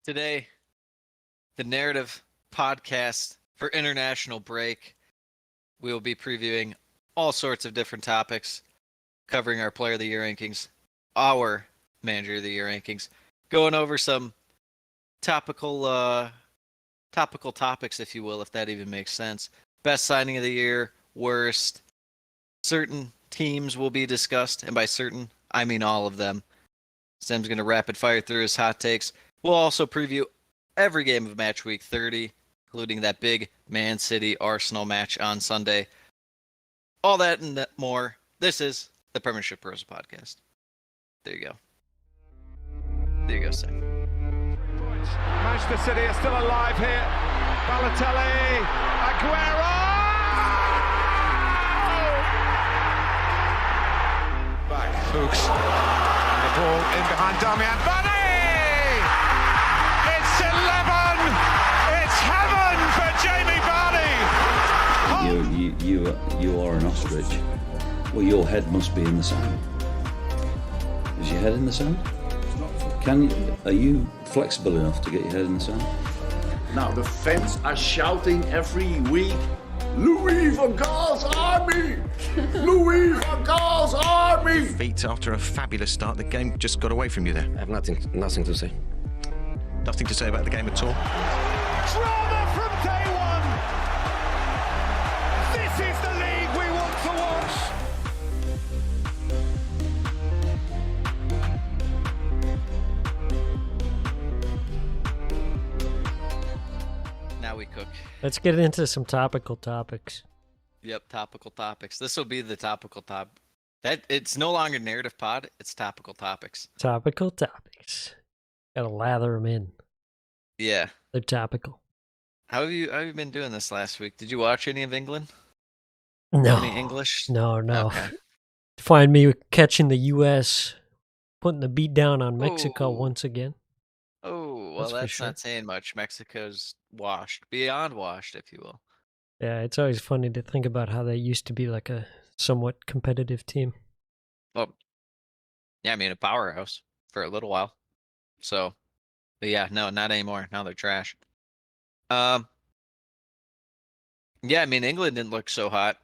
Today, the narrative podcast for international break. We will be previewing all sorts of different topics, covering our player of the year rankings, our manager of the year rankings, going over some topical topics, if you will, if that even makes sense. Best signing of the year, worst. Certain teams will be discussed, and by certain, I mean all of them. Sam's going to rapid fire through his hot takes. We'll also preview every game of Match Week 30, including that big Man City Arsenal match on Sunday. All that and more. This is the Premiership Pros podcast. There you go. There you go, Sam. Manchester City are still alive here. Balotelli, Aguero! Back, Fuchs. The ball in behind Damian Bunny! It's 11! It's heaven for Jamie Vardy! You are an ostrich. Well, your head must be in the sand. Is your head in the sand? Are you flexible enough to get your head in the sand? Now the fans are shouting every week, Louis van Gaal's army! Louis van Gaal's army! Feet after a fabulous start, the game just got away from you there. I have nothing to say. Nothing to say about the game at all. Drama from day one! This is the league we want to watch! Now we cook. Let's get into some topical topics. Yep, topical topics. This will be the topical top. That it's no longer narrative pod. It's topical topics. Topical topics. Gotta lather them in. Yeah. They're topical. How have you been doing this last week? Did you watch any of England? No. Any English? No. Okay. Find me catching the U.S. putting the beat down on Mexico Oh. once again. Oh, well, That's for that's sure. not saying much. Mexico's washed, beyond washed, if you will. Yeah, it's always funny to think about how they used to be like a somewhat competitive team. Well, yeah, I mean, a powerhouse for a little while. So, but yeah, no, not anymore. Now they're trash. Yeah, I mean, England didn't look so hot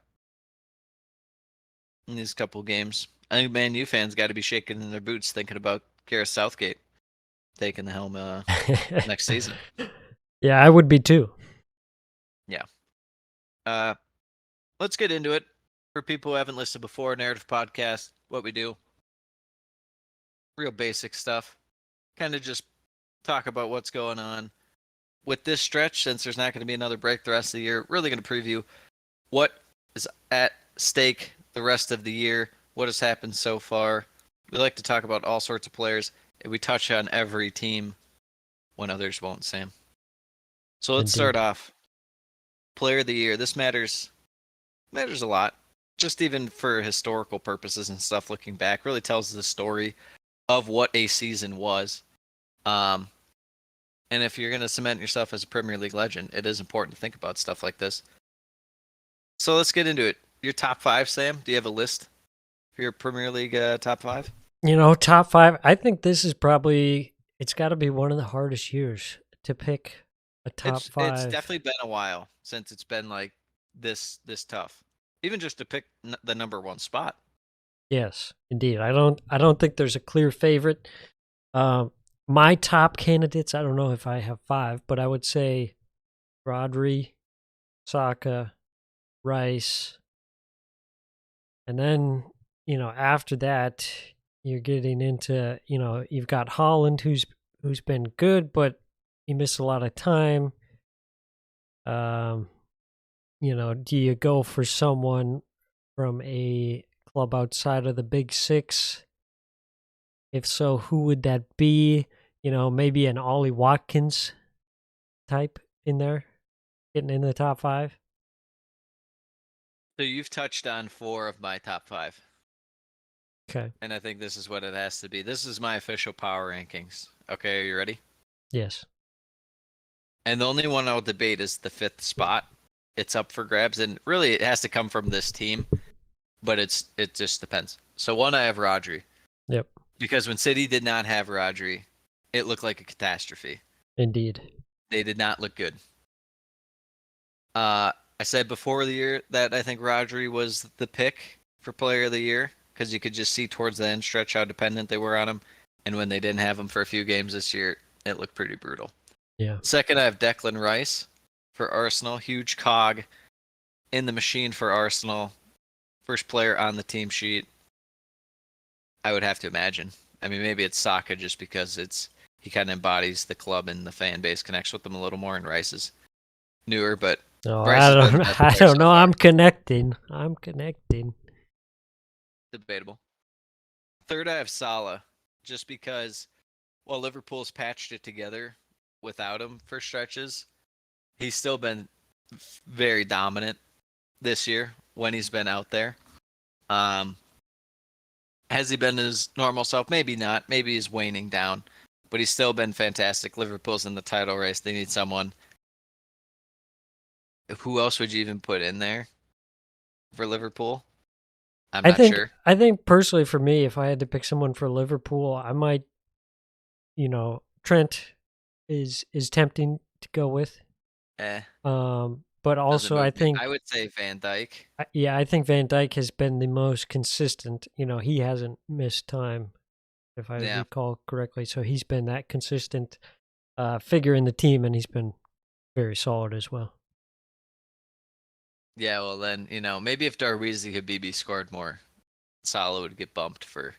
in these couple games. I think Man U fans got to be shaking in their boots thinking about Gareth Southgate taking the helm next season. Yeah, I would be too. Let's get into it. For people who haven't listened before, Narrative Podcast, what we do. Real basic stuff. Kind of just talk about what's going on. With this stretch, since there's not going to be another break the rest of the year, really going to preview what is at stake the rest of the year, what has happened so far. We like to talk about all sorts of players, and we touch on every team when others won't, Sam. So let's Indeed. start off. Player of the year. This matters a lot. Just even for historical purposes and stuff, looking back, really tells the story of what a season was. And if you're going to cement yourself as a Premier League legend, it is important to think about stuff like this. So let's get into it. Your top five, Sam? Do you have a list for your Premier League top five? Top five. I think this is probably, it's got to be one of the hardest years to pick a top five. It's definitely been a while since it's been like this tough. Even just to pick the number one spot. Yes, indeed. I don't think there's a clear favorite. My top candidates, I don't know if I have five, but I would say Rodri, Saka, Rice, and then, after that, you're getting into, you've got Haaland who's been good, but he missed a lot of time. Do you go for someone from a club outside of the Big Six? If so, who would that be? Maybe an Ollie Watkins type in there, getting in the top five. So you've touched on four of my top five. Okay. And I think this is what it has to be. This is my official power rankings. Okay, are you ready? Yes. And the only one I'll debate is the fifth spot. It's up for grabs, and really it has to come from this team, but it just depends. So one, I have Rodri. Yep. Because when City did not have Rodri, it looked like a catastrophe. Indeed. They did not look good. I said before the year that I think Rodri was the pick for Player of the Year because you could just see towards the end stretch how dependent they were on him, and when they didn't have him for a few games this year, it looked pretty brutal. Yeah. Second, I have Declan Rice for Arsenal, huge cog in the machine for Arsenal, first player on the team sheet. I would have to imagine. I mean, maybe it's Saka just because he kind of embodies the club and the fan base, connects with them a little more, and Rice is newer, but No, Rice I has been the don't. best I player don't so know. far. I'm connecting. I'm connecting. Debatable. Third, I have Salah, just because while Liverpool's patched it together without him for stretches, he's still been very dominant this year when he's been out there. Has he been his normal self? Maybe not. Maybe he's waning down, but he's still been fantastic. Liverpool's in the title race. They need someone. Who else would you even put in there for Liverpool? I'm not sure. I think personally for me, if I had to pick someone for Liverpool, I might, Trent is tempting to go with. But Doesn't also move I me. think I would say Van Dijk. I think Van Dijk has been the most consistent. He hasn't missed time, if I Yeah. recall correctly. So he's been that consistent figure in the team, and he's been very solid as well. Yeah, well then, maybe if Darweezy Habibi scored more, Salah would get bumped for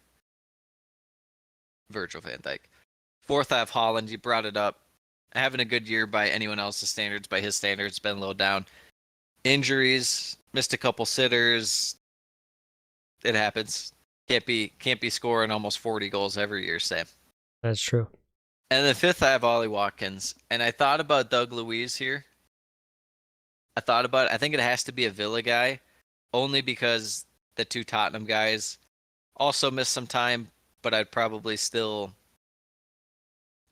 Virgil van Dijk. Fourth, I have Holland. You brought it up. Having a good year by anyone else's standards, by his standards, been a little down. Injuries, missed a couple sitters. It happens. Can't be scoring almost 40 goals every year, Sam. That's true. And then fifth, I have Ollie Watkins. And I thought about Doug Luiz here. I think it has to be a Villa guy, only because the two Tottenham guys also missed some time, but I'd probably still.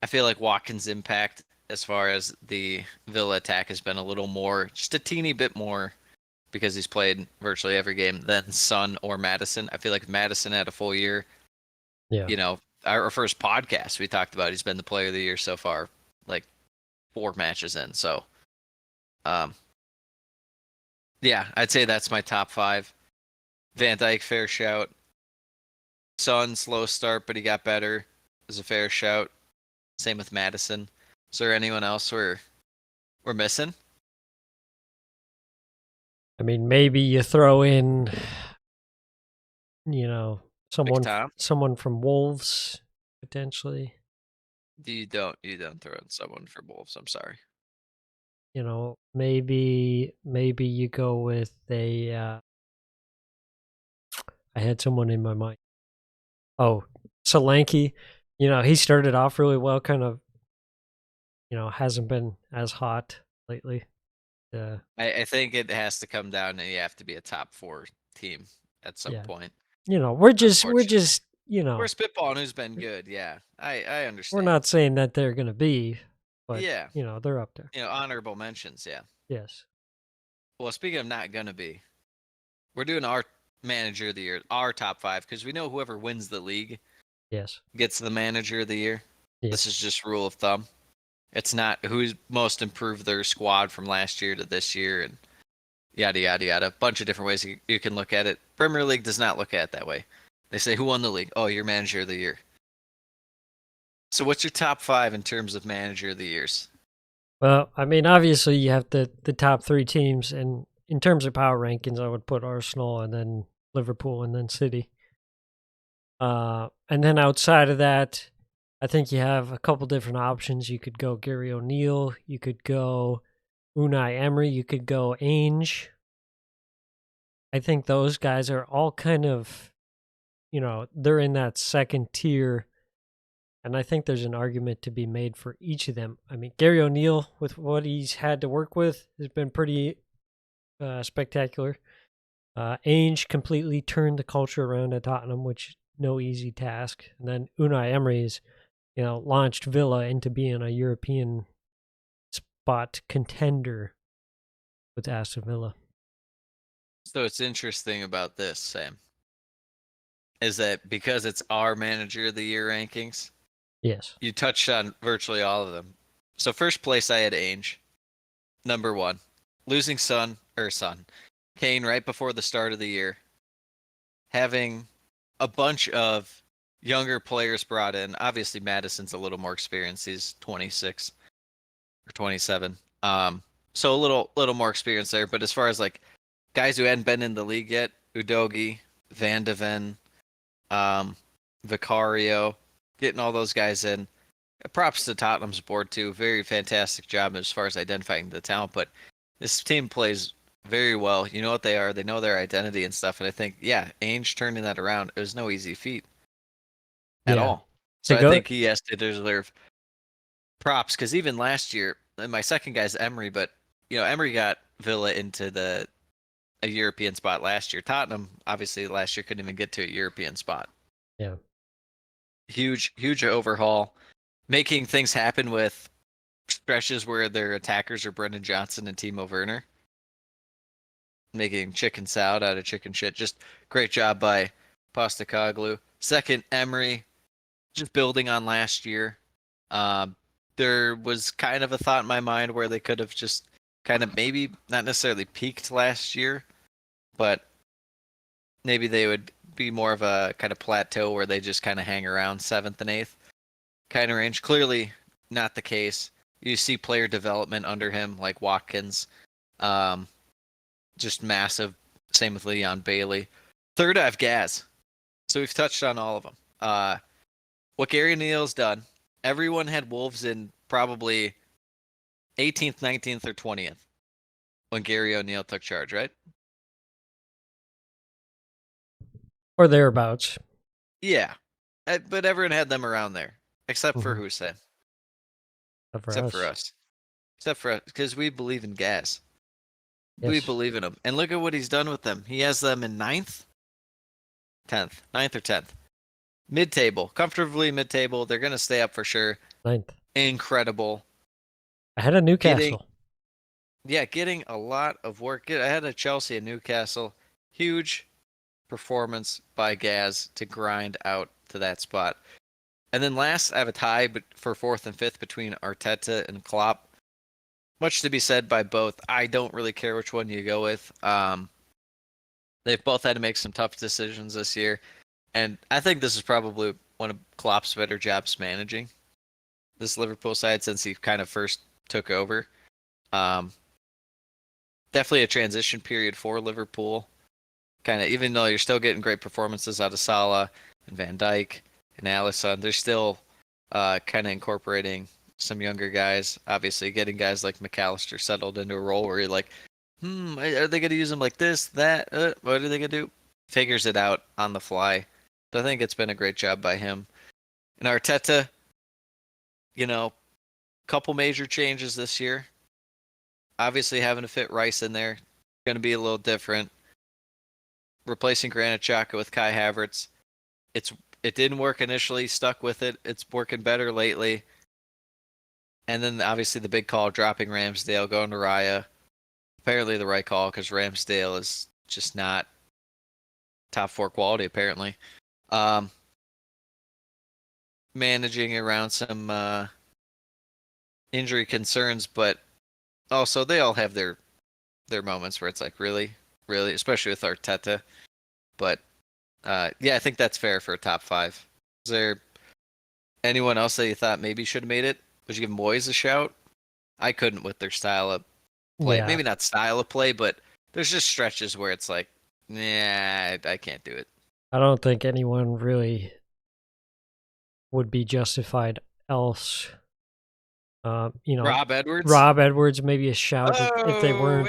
I feel like Watkins' impact as far as the Villa attack has been a little more, just a teeny bit more, because he's played virtually every game than Son or Madison. I feel like if Madison had a full year, Yeah. Our first podcast we talked about, he's been the player of the year so far, like 4 matches in. So, yeah, I'd say that's my top 5. Van Dijk, fair shout. Son, slow start, but he got better. Is a fair shout. Same with Madison. Is there anyone else we're missing? I mean, maybe you throw in, Tom? someone from Wolves potentially. You don't throw in someone for Wolves. I'm sorry. Maybe you go with a. I had someone in my mind. Oh, Solanke. He started off really well. Kind of, hasn't been as hot lately. I think it has to come down and you have to be a top 4 team at some point. We're just We're spitballing who's been good. Yeah, I understand. We're not saying that they're going to be, but yeah, they're up there. Honorable mentions. Yeah. Yes. Well, speaking of not gonna be, we're doing our manager of the year, our top 5, because we know whoever wins the league Yes. gets the manager of the year. Yes. This is just rule of thumb. It's not who's most improved their squad from last year to this year and yada, yada, yada. A bunch of different ways you can look at it. Premier League does not look at it that way. They say, who won the league? Oh, you're manager of the year. So what's your top 5 in terms of manager of the years? Well, I mean, obviously you have the top 3 teams, and in terms of power rankings, I would put Arsenal and then Liverpool and then City. And then outside of that, I think you have a couple different options. You could go Gary O'Neill. You could go Unai Emery. You could go Ainge. I think those guys are all kind of, they're in that second tier. And I think there's an argument to be made for each of them. I mean, Gary O'Neill, with what he's had to work with, has been pretty spectacular. Ainge completely turned the culture around at Tottenham, which no easy task. And then Unai Emery's, launched Villa into being a European spot contender with Aston Villa. So it's interesting about this, Sam, is that because it's our manager of the year rankings, Yes. you touched on virtually all of them. So first place I had Ainge, number one. Losing son, Kane right before the start of the year. Having a bunch of younger players brought in. Obviously, Madison's a little more experienced. He's 26 or 27. So a little more experience there. But as far as like guys who hadn't been in the league yet, Udogi, Van de Ven, Vicario, getting all those guys in. Props to Tottenham's board too. Very fantastic job as far as identifying the talent. But this team plays very well. You know what they are. They know their identity and stuff. And I think, yeah, Ainge turning that around, it was no easy feat at Yeah. all. So To I go, think he has to deserve props because even last year, and my second guy's Emery, but Emery got Villa into a European spot last year. Tottenham obviously last year couldn't even get to a European spot. yeah. Huge overhaul, making things happen with stretches where their attackers are Brendan Johnson and Timo Werner, making chicken salad out of chicken shit. Just great job by Postecoglou. Second, Emery, just building on last year. There was kind of a thought in my mind where they could have just kind of maybe not necessarily peaked last year, but maybe they would be more of a kind of plateau where they just kind of hang around seventh and eighth kind of range. Clearly not the case. You see player development under him, like Watkins, just massive. Same with Leon Bailey. Third, I have Gaz. So we've touched on all of them. What Gary O'Neill's done, everyone had Wolves in probably 18th, 19th, or 20th when Gary O'Neill took charge, right? Or thereabouts. Yeah. But everyone had them around there, except for Mhm. Hussein. For Except us. for us. Except for us, because we believe in Gaz. We Yes. believe in him. And look at what he's done with them. He has them in 9th, 10th, 9th or 10th. Mid-table. Comfortably mid-table. They're going to stay up for sure. 9th. Incredible. Ahead of Newcastle. Getting a lot of work. I had a Chelsea and Newcastle. Huge performance by Gaz to grind out to that spot. And then last, I have a tie for 4th and 5th between Arteta and Klopp. Much to be said by both. I don't really care which one you go with. They've both had to make some tough decisions this year. And I think this is probably one of Klopp's better jobs managing this Liverpool side since he kind of first took over. Definitely a transition period for Liverpool. Kind of, even though you're still getting great performances out of Salah and Van Dijk and Alisson, they're still kind of incorporating some younger guys. Obviously, getting guys like McAllister settled into a role where you're like, are they going to use them like this, that? What are they going to do? Figures it out on the fly. So I think it's been a great job by him. And Arteta, couple major changes this year. Obviously, having to fit Rice in there, going to be a little different. Replacing Granit Xhaka with Kai Havertz. It didn't work initially, stuck with it. It's working better lately. And then obviously the big call, dropping Ramsdale, going to Raya. Apparently the right call because Ramsdale is just not top 4 quality apparently. Managing around some injury concerns, but also they all have their moments where it's like really, especially with Arteta. But I think that's fair for a top 5. Is there anyone else that you thought maybe should have made it? Would you give Moyes a shout? I couldn't with their style of play. Yeah. Maybe not style of play, but there's just stretches where it's like, nah, I can't do it. I don't think anyone really would be justified else. Rob Edwards? Rob Edwards, maybe a shout if they weren't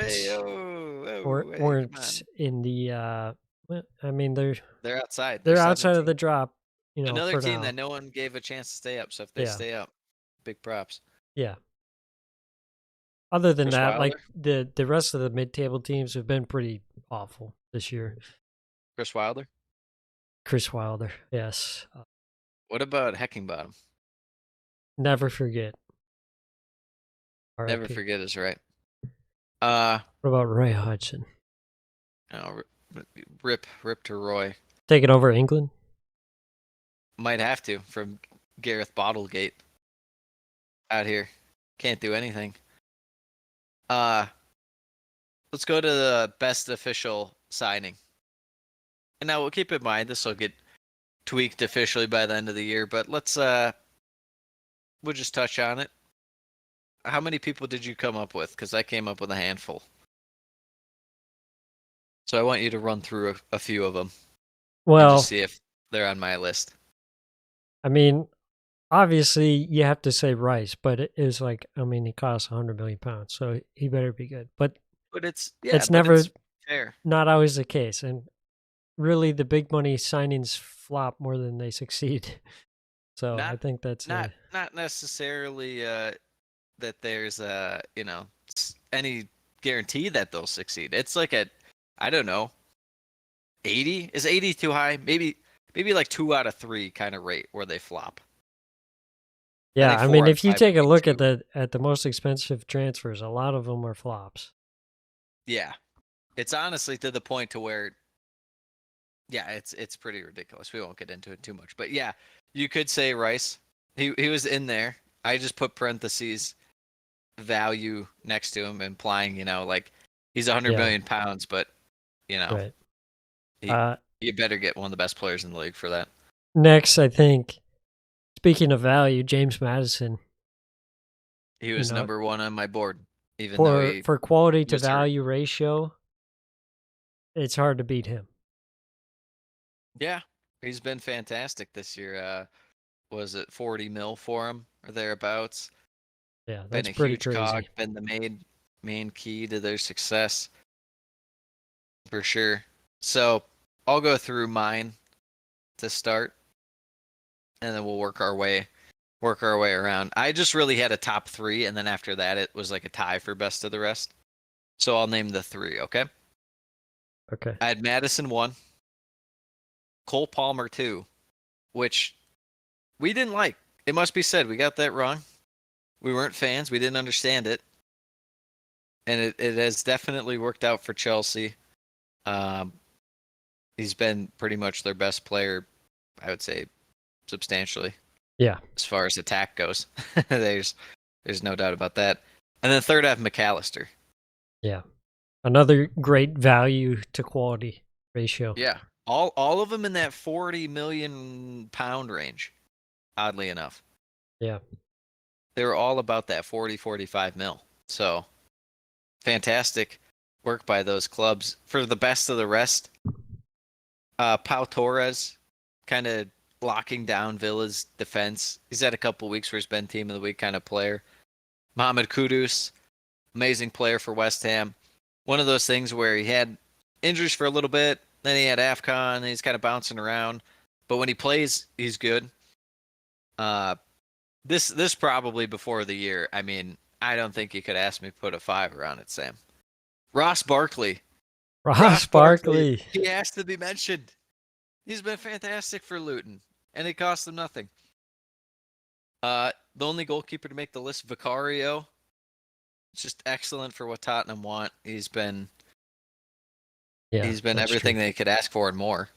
weren't in the. I mean, they're outside. they're outside 17th. of the drop. Another for team now. that no one gave a chance to stay up. So if they stay up, big props. Yeah. Other than Chris that, Wilder? like the rest of the mid-table teams have been pretty awful this year. Chris Wilder? Chris Wilder, yes. What about Heckingbottom? Never forget. Never RIP. forget is right. What about Roy Hodgson? Rip to Roy. Taking over England? Might have to from Gareth Bottlegate out here. Can't do anything. Let's go to the best official signing. And now we'll keep in mind this will get tweaked officially by the end of the year, but we'll just touch on it. How many people did you come up with? Because I came up with a handful. So I want you to run through a few of them and Well, just see if they're on my list. I mean, obviously you have to say Rice, but it is like, I mean, he costs 100 million pounds, so he better be good. But But it's never fair. not always the case, and really the big money signings flop more than they succeed. So I think that's not necessarily that there's any guarantee that they'll succeed. It's like I don't know, 80? Is 80 too high? Maybe like 2 out of 3 kind of rate where they flop. yeah. think I 4 mean, out if of you 5 take a would be look at 2. the most expensive transfers, a lot of them are flops. Yeah. It's honestly to the point to where it's pretty ridiculous. We won't get into it too much. But yeah, you could say Rice. He was in there. I just put parentheses value next to him, implying, like he's 100 Yeah. million pounds, but Right. you better get one of the best players in the league for that. Next, I think, speaking of value, James Madison. He was number 1 on my board, even though he For quality to was hurt. value ratio, it's hard to beat him. Yeah, he's been fantastic this year. Was it 40 mil for him or thereabouts? Yeah, Been that's a pretty huge crazy. cog, been the main key to their success for sure. So I'll go through mine to start, and then we'll work our way around. I just really had a top 3, and then after that it was like a tie for best of the rest. So I'll name the 3, okay? Okay. I had Madison 1, Cole Palmer 2, which we didn't like. It must be said, we got that wrong. We weren't fans. We didn't understand it. And it has definitely worked out for Chelsea. He's been pretty much their best player, I would say, substantially. Yeah. As far as attack goes. There's no doubt about that. And then third I have McAllister. Yeah. Another great value to quality ratio. Yeah. All of them in that 40 million pound range, oddly enough. Yeah. They were all about that 40, 45 mil. So fantastic work by those clubs. For the best of the rest, Pau Torres kind of locking down Villa's defense. He's had a couple weeks where he's been team of the week kind of player. Mohamed Kudus, amazing player for West Ham. One of those things where he had injuries for a little bit, then he had AFCON, and he's kind of bouncing around. But when he plays, he's good. This probably before the year. I mean, I don't think you could ask me to put a 5 around it, Sam. Ross Barkley. Ross Barkley. He has to be mentioned. He's been fantastic for Luton, and it cost them nothing. The only goalkeeper to make the list, Vicario. Just excellent for what Tottenham want. He's been everything they could ask for and more.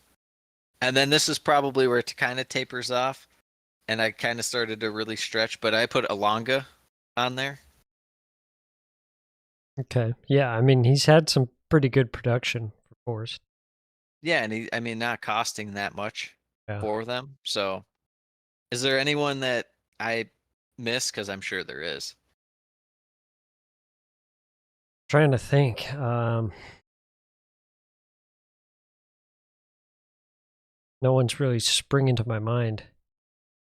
And then this is probably where it kind of tapers off, and I kind of started to really stretch, but I put Alonga on there. Okay. Yeah, I mean, he's had some pretty good production for Forest. Yeah, and not costing that much for them. So, is there anyone that I missed? Because I'm sure there is. Trying to think. No one's really springing to my mind.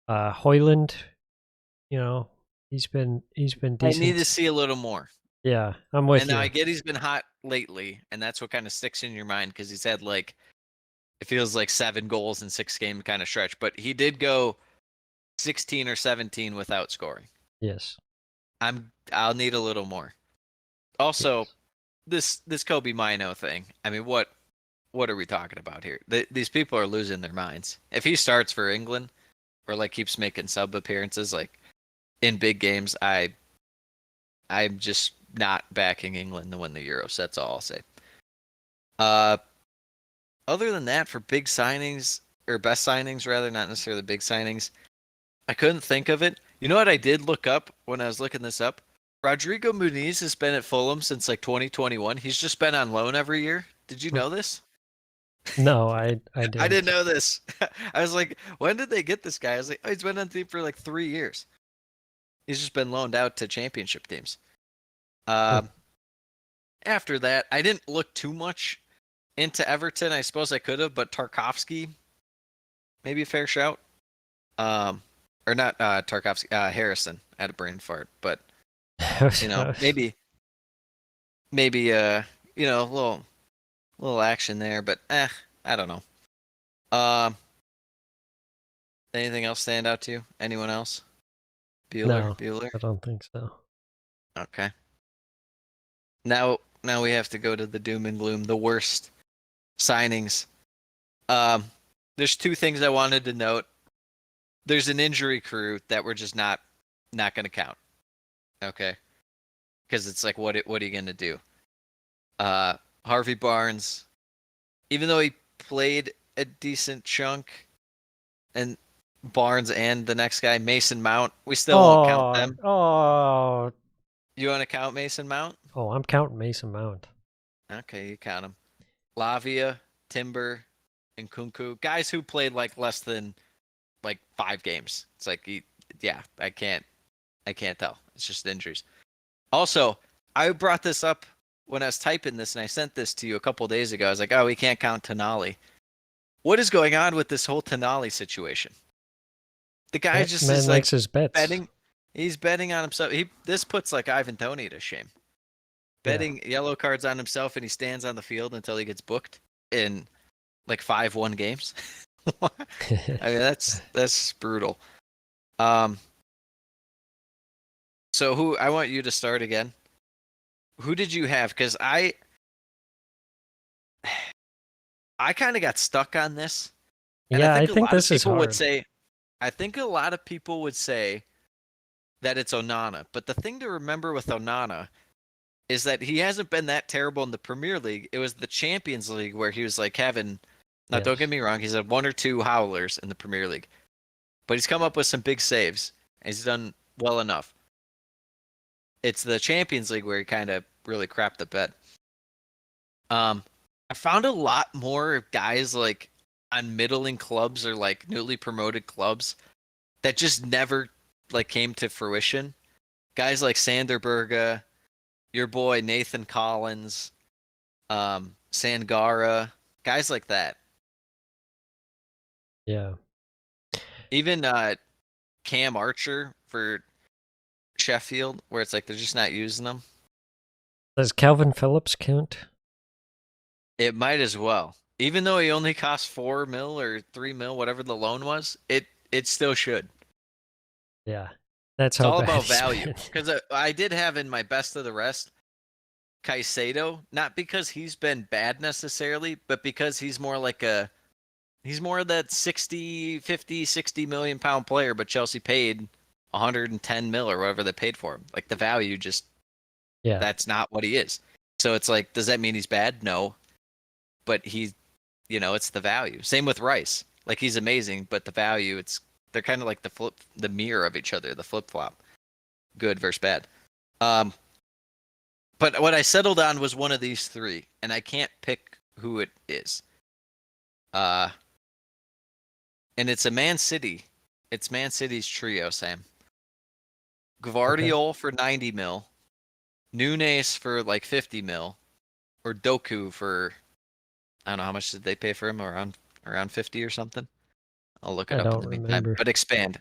Hoyland, he's been decent. I need to see a little more. Yeah, I'm with and you. now I get he's been hot lately, and that's what kind of sticks in your mind because he's had it feels like 7 goals in 6 game kind of stretch, but he did go 16 or 17 without scoring. Yes. I'll need a little more. Also, this Kobe Mino thing. I mean, what are we talking about here? These people are losing their minds. If he starts for England or keeps making sub appearances in big games, I'm just not backing England to win the Euros. That's all I'll say. Other than that, for big signings or best signings rather, not necessarily big signings, I couldn't think of it. You know what I did look up when I was looking this up? Rodrigo Muniz has been at Fulham since like 2021. He's just been on loan every year. Did you know this? No, I I didn't. didn't know this. I was like, when did they get this guy? I was like, oh, he's been on the team for like 3 years. He's just been loaned out to championship teams. Um, After that, I didn't look too much into Everton. I suppose I could have, but Tarkovsky, maybe a fair shout. Or not Tarkovsky, Harrison. I had a brain fart, but maybe a little action there, but I don't know. Um, Anything else stand out to you? Anyone else? No, Bueller. I don't think so. Okay. Now we have to go to the doom and gloom, the worst signings. There's two things I wanted to note. There's an injury crew that we're just not going to count. Okay. Because it's like, what are you going to do? Harvey Barnes, even though he played a decent chunk, and Barnes and the next guy, Mason Mount, we still won't count them. Oh, You want to count Mason Mount? oh, I'm counting Mason Mount. Okay, you count him. Lavia, Timber, and Kunku, guys who played like less than like 5 games. It's like, I can't tell. It's just injuries. Also, I brought this up when I was typing this, and I sent this to you a couple days ago. I was like, oh, we can't count Tonali. What is going on with this whole Tonali situation? The guy That just man is likes like his bets. betting. He's betting on himself. This puts like Ivan Toney to shame. Betting yellow cards on himself, and he stands on the field until he gets booked in like 5-1 games. I mean, that's brutal. So who, I want you to start again. Who did you have? Because I kind of got stuck on this. And Yeah, I think a lot of this is people would hard. say, I think a lot of people would say that it's Onana. But the thing to remember with Onana is that he hasn't been that terrible in the Premier League. It was the Champions League where he was like having, now don't get me wrong, he's had 1 or 2 howlers in the Premier League. But he's come up with some big saves, and he's done well enough. It's the Champions League where he kind of really crapped the bed. I found a lot more guys like on middling clubs or like newly promoted clubs that just never like came to fruition. Guys like Sander Berge, your boy Nathan Collins, Sangara, guys like that. Yeah. Even Cam Archer for Sheffield, where it's like they're just not using them. Does Calvin Phillips count? It might as well. Even though he only cost 4 mil or 3 mil, whatever the loan was, it still should. Yeah. That's It's how all bad about he's value. been. Because I did have in my best of the rest Caicedo, not because he's been bad necessarily, but because he's more like he's more of that 60, 50, 60 million pound player, but Chelsea paid 110 mil or whatever they paid for him. Like the value just, Yeah. that's not what he is. So it's like, does that mean he's bad? No. But he's, it's the value. Same with Rice. Like he's amazing, but the value, they're kind of like the mirror of each other, the flip flop. Good versus bad. But what I settled on was one of these 3, and I can't pick who it is. And it's a Man City. It's Man City's trio, Sam. Gvardiol for 90 mil, Nunes for like 50 mil, or Doku for, I don't know, how much did they pay for him? Around 50 or something? I'll look it I up in don't the meantime. remember. But expand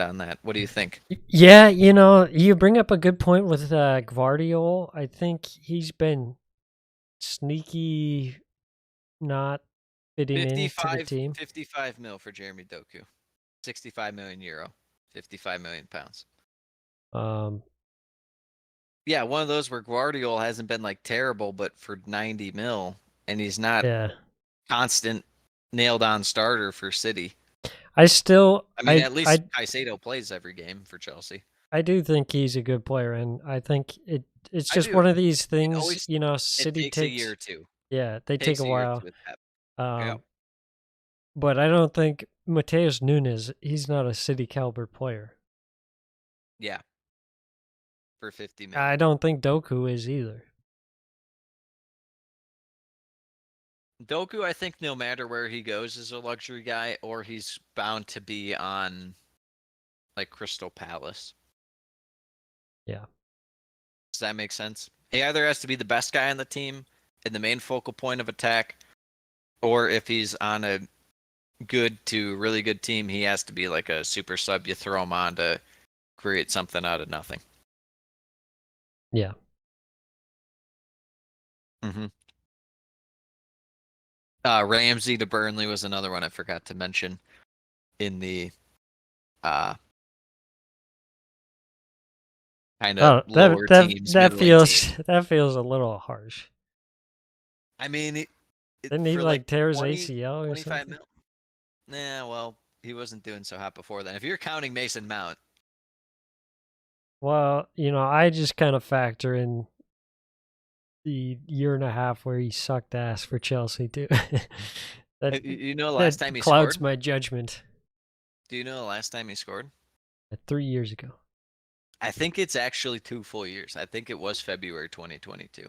on that. What do you think? Yeah, you bring up a good point with Gvardiol. I think he's been sneaky, not fitting into the team. 55 mil for Jeremy Doku. 65 million euro. 55 million pounds. Yeah, one of those where Guardiola hasn't been like terrible, but for 90 mil, and he's not constant nailed on starter for City. I mean, at least Caicedo plays every game for Chelsea. I do think he's a good player, and I think it's just one of these things. City takes a year or two. Yeah, they take a while. Yeah. But I don't think Mateus Nunes. He's not a City caliber player. Yeah, for 50 mil. I don't think Doku is either. Doku, I think no matter where he goes is a luxury guy, or he's bound to be on like Crystal Palace. Yeah. Does that make sense? He either has to be the best guy on the team and the main focal point of attack, or if he's on a good to really good team, he has to be like a super sub. You throw him on to create something out of nothing. Yeah. Mm-hmm. Ramsey to Burnley was another one I forgot to mention in the kind Oh, of lower teams, that middling feels teams. that feels a little harsh. I mean, Didn't he for like tear his 20, ACL or 25 something? mil. Nah, well, he wasn't doing so hot before then. If you're counting Mason Mount, Well, I just kind of factor in the year and a half where he sucked ass for Chelsea too. that you know, the last that time he clouds scored. my judgment. Do you know the last time he scored? 3 years ago. I think it's actually 2 full years. I think it was February 2022.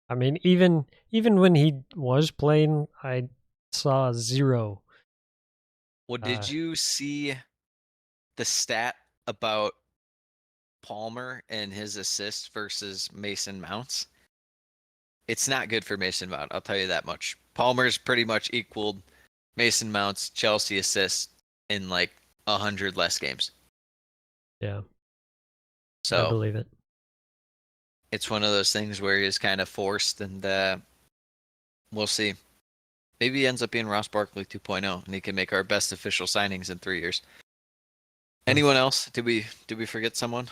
I mean, even when he was playing, I saw zero. Well, did you see the stat about Palmer and his assists versus Mason Mounts? It's not good for Mason Mount, I'll tell you that much. Palmer's pretty much equaled Mason Mount's Chelsea assists in like 100 less games. Yeah, I So believe it. it's one of those things where he's kind of forced, and we'll see. Maybe he ends up being Ross Barkley 2.0, and he can make our best official signings in 3 years. Anyone else? Did we forget someone?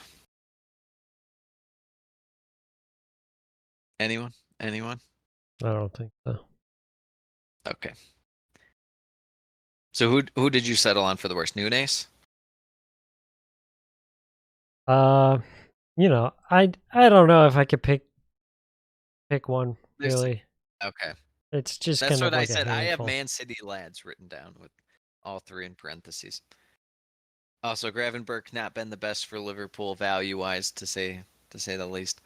Anyone? Anyone? I don't think so. Okay. So who did you settle on for the worst? Nunes? I don't know if I could pick one There's really. okay. It's just That's kind what of I like a said. I have handful. Man City lads written down with all 3 in parentheses. Also, Gravenberch not been the best for Liverpool value wise, to say the least.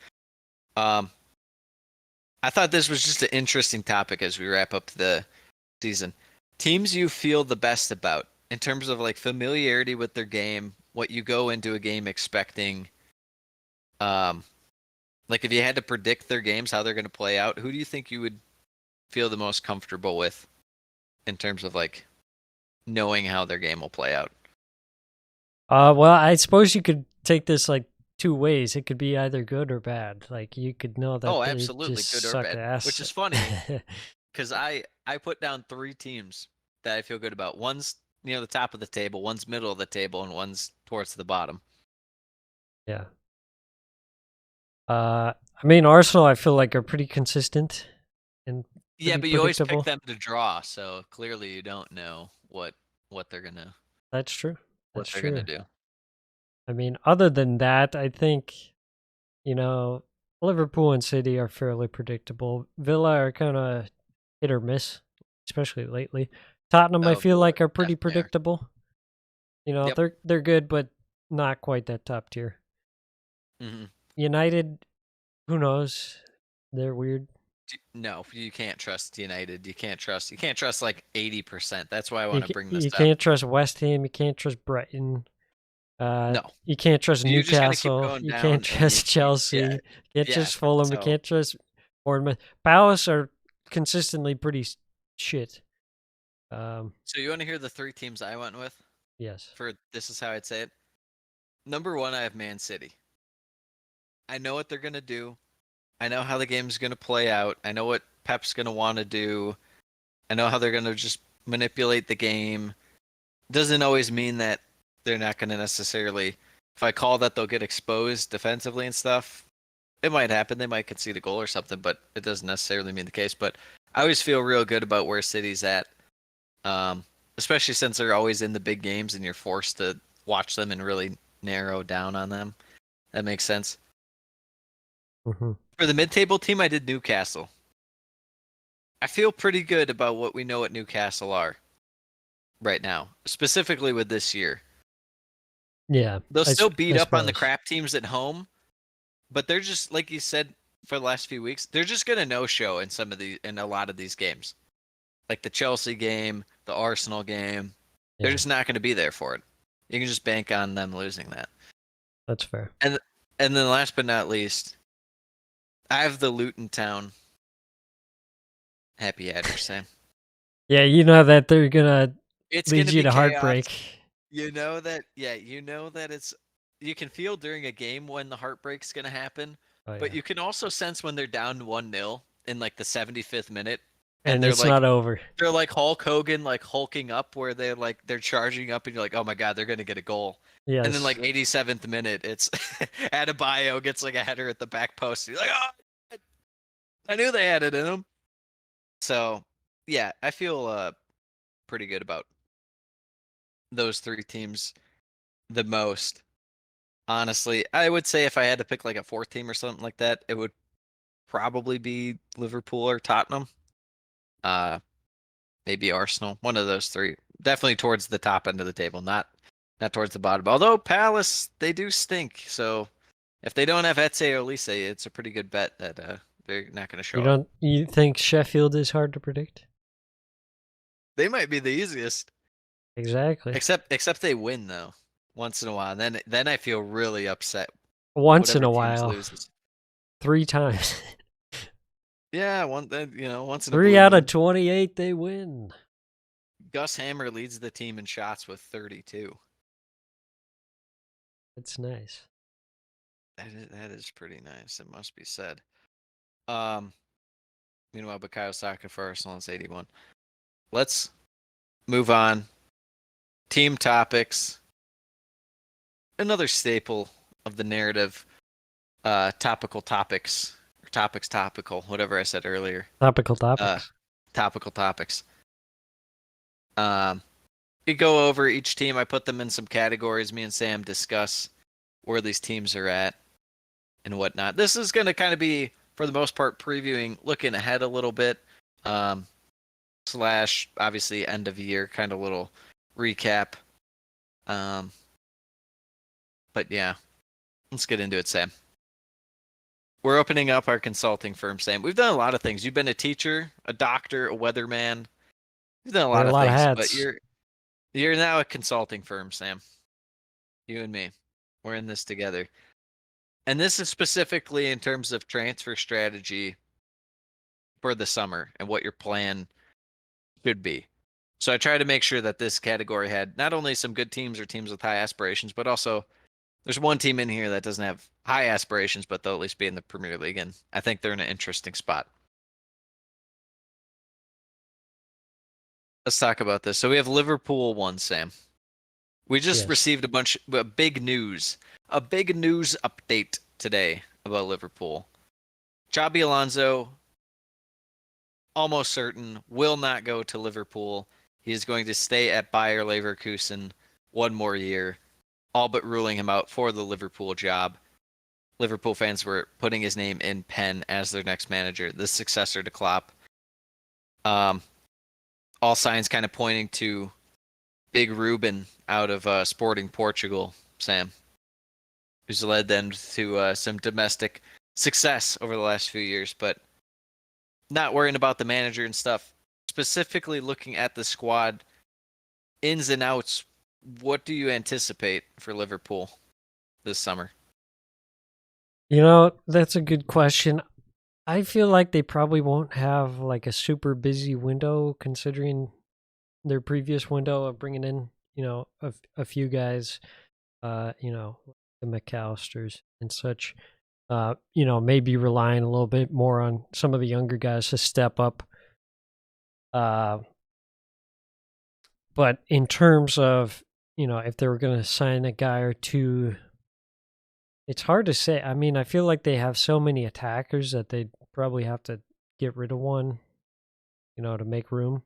I thought this was just an interesting topic as we wrap up the season. Teams you feel the best about in terms of like familiarity with their game, what you go into a game expecting. Like if you had to predict their games, how they're going to play out, who do you think you would feel the most comfortable with in terms of like knowing how their game will play out? Well, I suppose you could take this like two ways. It could be either good or bad. Like you could know that Oh, they absolutely, just good or suck bad. ass. Which is funny because I put down 3 teams that I feel good about. One's near the top of the table, one's middle of the table, and one's towards the bottom. Yeah. I mean, Arsenal, I feel like are pretty consistent and Yeah, pretty but you always predictable. pick them to draw, so clearly you don't know what they're gonna That's true. what That's they're gonna true. do. I mean, other than that, I think, Liverpool and City are fairly predictable. Villa are kind of hit or miss, especially lately. Tottenham, I Oh, feel Villa like, are pretty definitely are. predictable. Yep. They're good, but not quite that top tier. Mm-hmm. United, who knows? They're weird. No, you can't trust United. You can't trust like 80%. That's why I You, want to bring this you up. can't trust West Ham. You can't trust Brighton. No, You can't trust you're just gonna keep Newcastle. going You down, can't and trust Chelsea. yeah, You can't yeah. trust Fulham. You So can't trust Bournemouth. Palace are consistently pretty shit. so you want to hear the 3 teams I went with? Yes. For this is how I'd say it. Number 1, I have Man City. I know what they're gonna do. I know how the game's gonna play out. I know what Pep's gonna want to do. I know how they're gonna just manipulate the game. Doesn't always mean that they're not gonna necessarily. If I call that they'll get exposed defensively and stuff, it might happen. They might concede a goal or something, but it doesn't necessarily mean the case. But I always feel real good about where City's at, especially since they're always in the big games and you're forced to watch them and really narrow down on them. That makes sense. Mm-hmm. For the mid-table team, I did Newcastle. I feel pretty good about what we know at Newcastle are right now, specifically with this year. Yeah, They'll still beat I up on the suppose. crap teams at home, but they're just like you said for the last few weeks. They're just gonna no show in a lot of these games, like the Chelsea game, the Arsenal game. They're Yeah, just not gonna be there for it. You can just bank on them losing that. that's fair. And then last but not least, I have the Luton Town Happy Hatters, Sam. Yeah, you know that they're gonna It's lead gonna you be to chaos. heartbreak. You know that, yeah, you know that you can feel during a game when the heartbreak's gonna happen, Oh but yeah, you can also sense when they're down 1-0 in like the 75th minute and and it's not over. they're like Hulk Hogan like hulking up where they're charging up and you're like, "Oh my God, they're going to get a goal." And then Yes, like 87th minute, it's Adebayo gets like a header at the back post. You're like, "Oh, I knew they had it in them." So, yeah, I feel pretty good about those three teams the most. Honestly, I would say if I had to pick like a fourth team or something like that, it would probably be Liverpool or Tottenham. Uh, maybe Arsenal. One of those three. Definitely towards the top end of the table, not towards the bottom. Although Palace, they do stink. So if they don't have Etse or Elise, it's a pretty good bet that they're not going to show up. you think Sheffield is hard to predict? They might be the easiest. Exactly. Except they win though once in a while. And then I feel really upset. Once in Whatever a teams while, loses. 3 times. Yeah, once in a 3 blue out moon. of 28, they win. Gus Hammer leads the team in shots with 32. It's nice. That is pretty nice. It must be said. Um, Meanwhile, Bukayo Saka for Arsenal is 81. Let's move on. Team topics. Another staple of the narrative. Topical topics. Or topical, whatever I said earlier. Topical Uh, topics. topical topics. We go over each team. I put them in some categories. Me and Sam discuss where these teams are at and whatnot. This is going to kind of be, for the most part, previewing, looking ahead a little bit. Slash obviously end of year kind of little recap. But yeah, let's get into it, Sam. We're opening up our consulting firm, Sam. We've done a lot of things. You've been a teacher, a doctor, a weatherman. You've done a Wear lot a of lot of things, but hats. you're now a consulting firm, Sam. You and me. We're in this together. And this is specifically in terms of transfer strategy for the summer and what your plan should be. So I try to make sure that this category had not only some good teams or teams with high aspirations, but also there's one team in here that doesn't have high aspirations, but they'll at least be in the Premier League. And I think they're in an interesting spot. Let's talk about this. So we have Liverpool 1, Sam. We just Yes. received a big news update today about Liverpool. Xabi Alonso, almost certain, will not go to Liverpool. He is going to stay at Bayer Leverkusen one more year, all but ruling him out for the Liverpool job. Liverpool fans were putting his name in pen as their next manager, the successor to Klopp. All signs kind of pointing to Big Ruben out of Sporting Portugal, Sam, who's led them to some domestic success over the last few years, but not worrying about the manager and stuff. Specifically looking at the squad, ins and outs, what do you anticipate for Liverpool this summer? You know, that's a good question. I feel like they probably won't have like a super busy window considering their previous window of bringing in, a few guys, the McAllisters and such. Maybe relying a little bit more on some of the younger guys to step up. But in terms of, if they were going to sign a guy or two, it's hard to say. I mean, I feel like they have so many attackers that they'd probably have to get rid of one, to make room.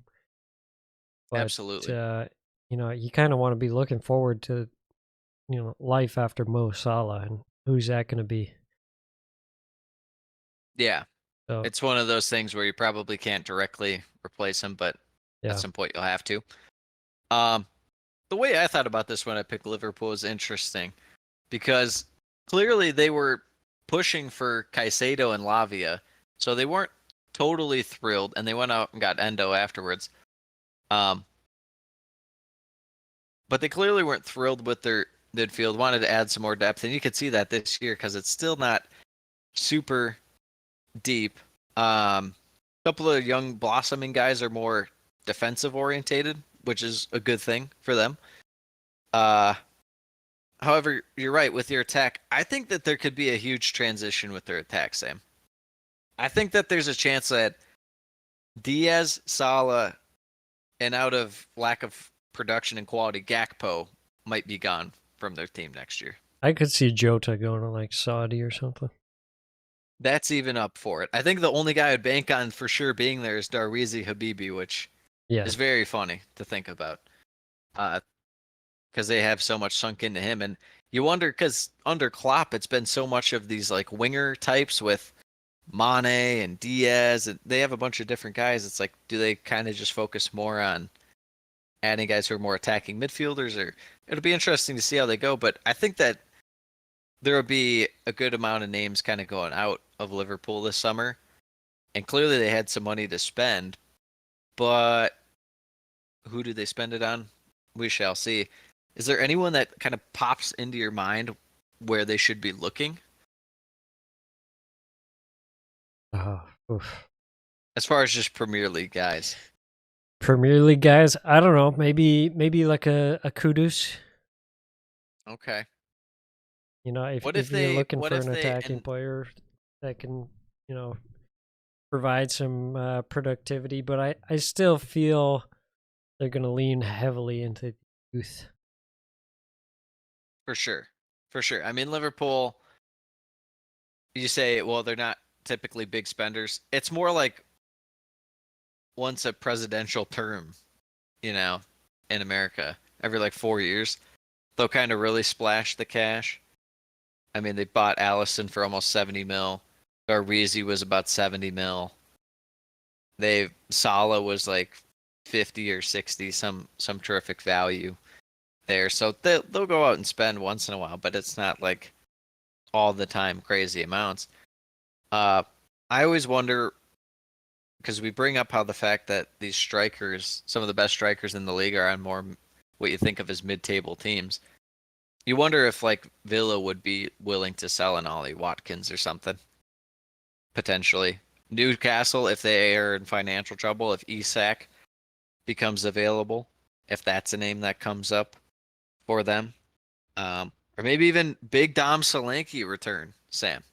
But, Absolutely. You kind of want to be looking forward to, life after Mo Salah, and who's that going to be? Yeah. So, It's one of those things where you probably can't directly replace him, but yeah. at some point you'll have to. the way I thought about this when I picked Liverpool is interesting because clearly they were pushing for Caicedo and Lavia, so they weren't totally thrilled, and they went out and got Endo afterwards. Um, but they clearly weren't thrilled with their midfield, wanted to add some more depth, and you could see that this year because it's still not super deep. A couple of young blossoming guys are more defensive orientated, which is a good thing for them. However, you're right with your attack. I think that there could be a huge transition with their attack, Sam. I think that there's a chance that Diaz, Salah, and out of lack of production and quality, Gakpo might be gone from their team next year. I could see Jota going to like Saudi or something. That's even up for it. I think the only guy I'd bank on for sure being there is Darwizi Habibi, which is very funny to think about. Because they have so much sunk into him. And you wonder, because under Klopp, it's been so much of these like winger types with Mane and Diaz, and they have a bunch of different guys. It's like, do they kind of just focus more on adding guys who are more attacking midfielders? Or it'll be interesting to see how they go. But I think that there will be a good amount of names kind of going out of Liverpool this summer. And clearly they had some money to spend. But who do they spend it on? We shall see. Is there anyone that kind of pops into your mind where they should be looking? Oof. As far as just Premier League guys. Premier League guys, I don't know. Maybe like a Kudus. Okay. You know, if What if if you're they- looking what for if an they- attacking and- player that can, provide some productivity, but I still feel they're going to lean heavily into youth. For sure. For sure. I mean, Liverpool, you say, well, they're not typically big spenders. It's more like once a presidential term, in America, every like 4 years, they'll kind of really splash the cash. I mean, they bought Allison for almost 70 mil. Darweezy was about 70 mil. Salah was like 50 or 60, some terrific value there. So they'll go out and spend once in a while, but it's not like all the time crazy amounts. I always wonder, because we bring up how the fact that these strikers, some of the best strikers in the league, are on more what you think of as mid-table teams. You wonder if like Villa would be willing to sell an Ollie Watkins or something, potentially. Newcastle, if they are in financial trouble, if Isak becomes available, if that's a name that comes up for them. Or maybe even Big Dom Solanke return, Sam.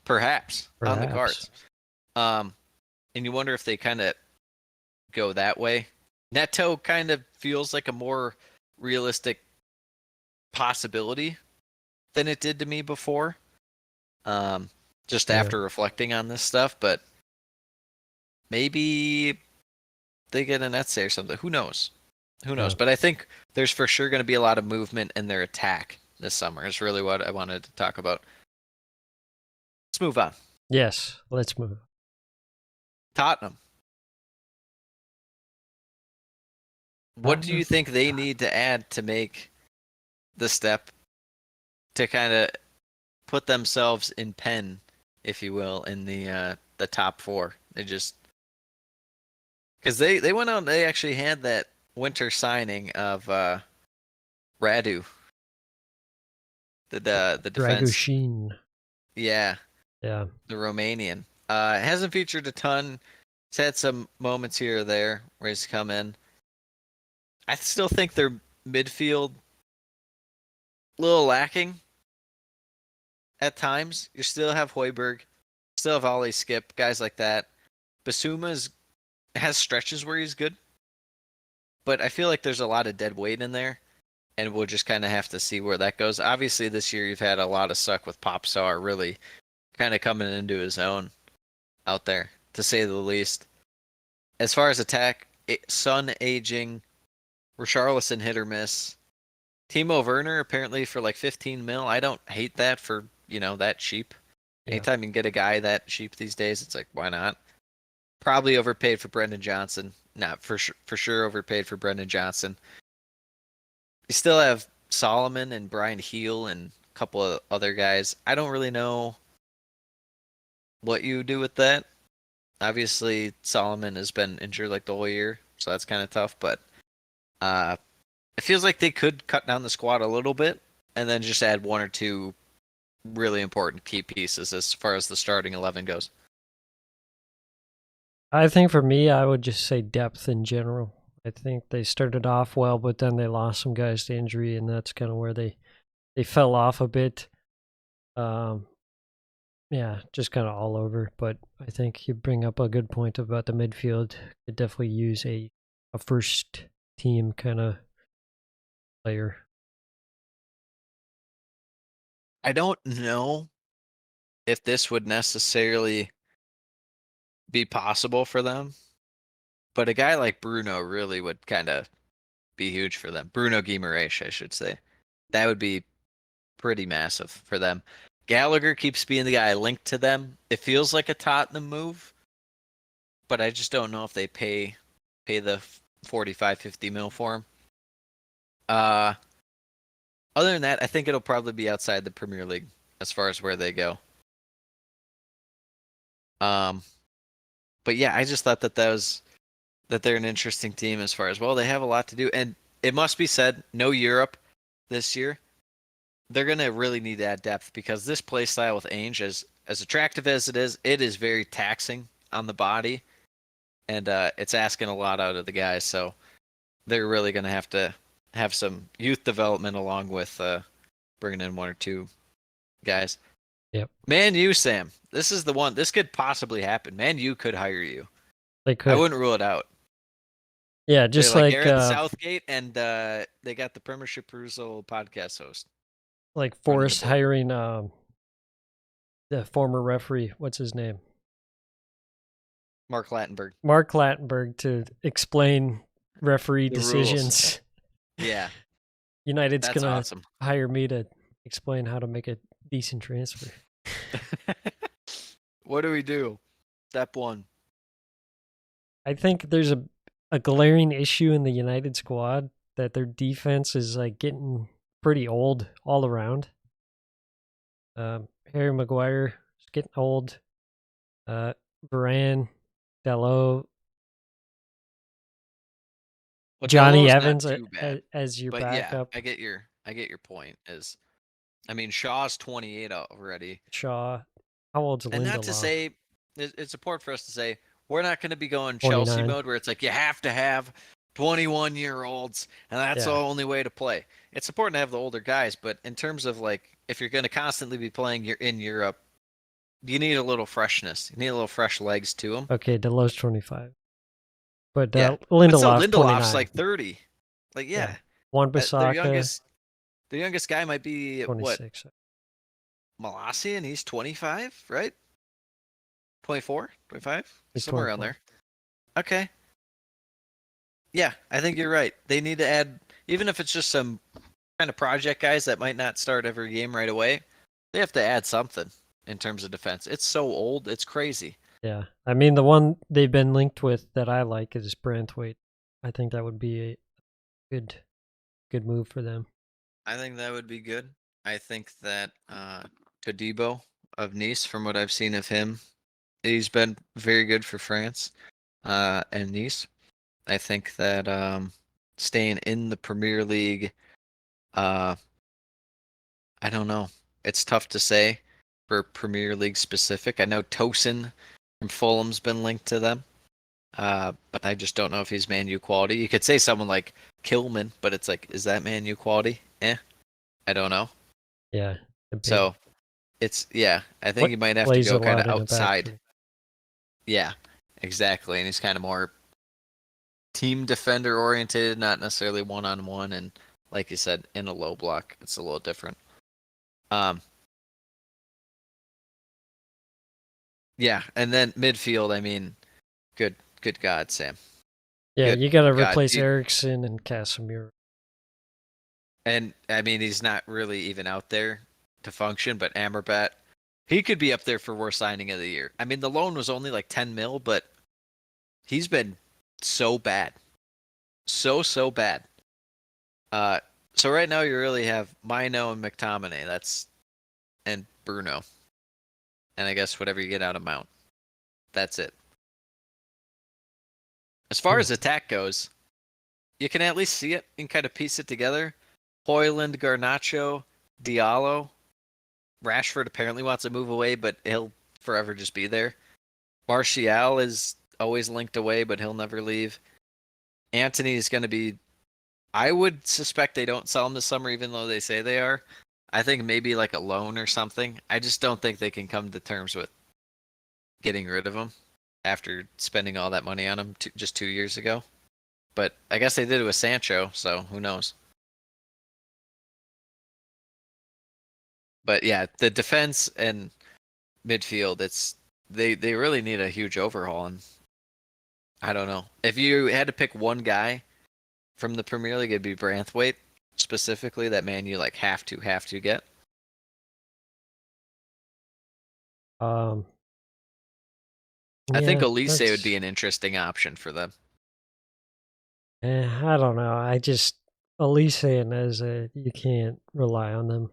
Perhaps on the cards. And you wonder if they kind of go that way. Neto kind of feels like a more realistic possibility than it did to me before. Just after reflecting on this stuff, but maybe they get an Etse or something. Who knows? Who knows? Yeah. But I think there's for sure going to be a lot of movement in their attack this summer. Is really what I wanted to talk about. Let's move on. Yes, let's move. Tottenham. What do you think they need to add to make the step to kind of put themselves in pen, if you will, in the top four? They just because they went out and they actually had that winter signing of Radu, the defense. Dragoshin. Yeah, Yeah. the Romanian. Hasn't featured a ton. He's had some moments here or there where he's come in. I still think their midfield a little lacking at times. You still have Højbjerg, still have Ollie Skip, guys like that. Basuma has stretches where he's good, but I feel like there's a lot of dead weight in there, and we'll just kind of have to see where that goes. Obviously, this year you've had a lot of suck with Popstar really kind of coming into his own out there, to say the least. As far as attack, Son aging, Richarlison hit or miss. Timo Werner apparently for like 15 mil. I don't hate that for, that cheap. Yeah. Anytime you can get a guy that cheap these days, it's like, why not? Probably overpaid for Brendan Johnson. Not for sure overpaid for Brendan Johnson. You still have Solomon and Brian Heel and a couple of other guys. I don't really know what you do with that. Obviously, Solomon has been injured like the whole year, so that's kind of tough. But it feels like they could cut down the squad a little bit and then just add one or two really important key pieces as far as the starting 11 goes. I think for me, I would just say depth in general. I think they started off well, but then they lost some guys to injury, and that's kind of where they fell off a bit. Yeah, just kind of all over. But I think you bring up a good point about the midfield. Could definitely use a first team kind of player. I don't know if this would necessarily be possible for them, but a guy like Bruno really would kind of be huge for them. Bruno Guimaraes, I should say. That would be pretty massive for them. Gallagher keeps being the guy linked to them. It feels like a Tottenham move, but I just don't know if they pay the 45, 50 mil for him. Other than that, I think it'll probably be outside the Premier League as far as where they go. But yeah, I just thought that they're an interesting team as far as, well, they have a lot to do, and it must be said, no Europe this year. They're gonna really need to add depth because this play style with Ainge, as attractive as it is very taxing on the body, and it's asking a lot out of the guys. So they're really gonna have to have some youth development along with bringing in one or two guys. Yep. Man U, Sam, this is the one. This could possibly happen. Man U could hire you. They could. I wouldn't rule it out. Yeah, just like Gareth Southgate, and they got the Premiership Perusal podcast host. like running the Forrest board. hiring the former referee. What's his name? Mark Lattenberg. Mark Lattenberg to explain referee The rules. decisions. Yeah, United's that's gonna awesome. hire me to explain how to make a decent transfer. What do we do? Step one. I think there's a glaring issue in the United squad that their defense is like getting pretty old all around. Harry Maguire is getting old. Varane, Dalot, Well, Johnny Delo's not Evans too bad, as your but backup. yeah, I get your point. I mean, Shaw's 28 already, Shaw. How old's and not to Lindelof? say it's important for us to say we're not going to be going Chelsea 29. mode where it's like you have to have 21-year-olds and that's the Yeah. only way to play. It's important to have the older guys, but in terms of like if you're going to constantly be playing in Europe, you need a little freshness. You need a little fresh legs to them. Okay, Delot's 25. But Yeah, Lindelof, but still, 29. Lindelof's like 30. Like yeah, Juan their Bissaka, the youngest guy might be what 26. Malasi, and he's 25, right? 24, 25, He's somewhere around 24. there. Okay. Yeah, I think you're right. They need to add, even if it's just some kind of project guys that might not start every game right away. They have to add something in terms of defense. It's so old, it's crazy. Yeah. I mean, the one they've been linked with that I like is Branthwaite. I think that would be a good move for them. I think that would be good. I think that Todibo of Nice, from what I've seen of him, he's been very good for France and Nice. I think that staying in the Premier League, I don't know. It's tough to say for Premier League specific. I know Tosin from Fulham's been linked to them, but I just don't know if he's Man U quality. You could say someone like Kilman, but it's like, is that Man U quality? I don't know. Yeah. So it's I think you might have to go kind of outside. Yeah, exactly. And he's kind of more team defender oriented, not necessarily one-on-one. And like you said, in a low block, it's a little different. Yeah, and then midfield, I mean, good God, Sam. Yeah, Good you got to God, replace Eriksson and Casemiro. And I mean, he's not really even out there to function, but Amrabat, he could be up there for worst signing of the year. I mean, the loan was only like 10 mil, but he's been so bad. So bad. So right now you really have Mino and McTominay. And Bruno. And I guess whatever you get out of Mount. That's it. As far as attack goes, you can at least see it and kind of piece it together. Hoyland, Garnacho, Diallo. Rashford apparently wants to move away, but he'll forever just be there. Martial is always linked away, but he'll never leave. Antony is going to be. I would suspect they don't sell him this summer, even though they say they are. I think maybe like a loan or something. I just don't think they can come to terms with getting rid of him after spending all that money on him just 2 years ago. But I guess they did it with Sancho, so who knows? But yeah, the defense and midfield, they really need a huge overhaul, and I don't know. If you had to pick one guy from the Premier League, it'd be Branthwaite, specifically that man you like have to get. I think Yeah, Elise would that's- be an interesting option for them. I don't know. I just Elise and Eze, you can't rely on them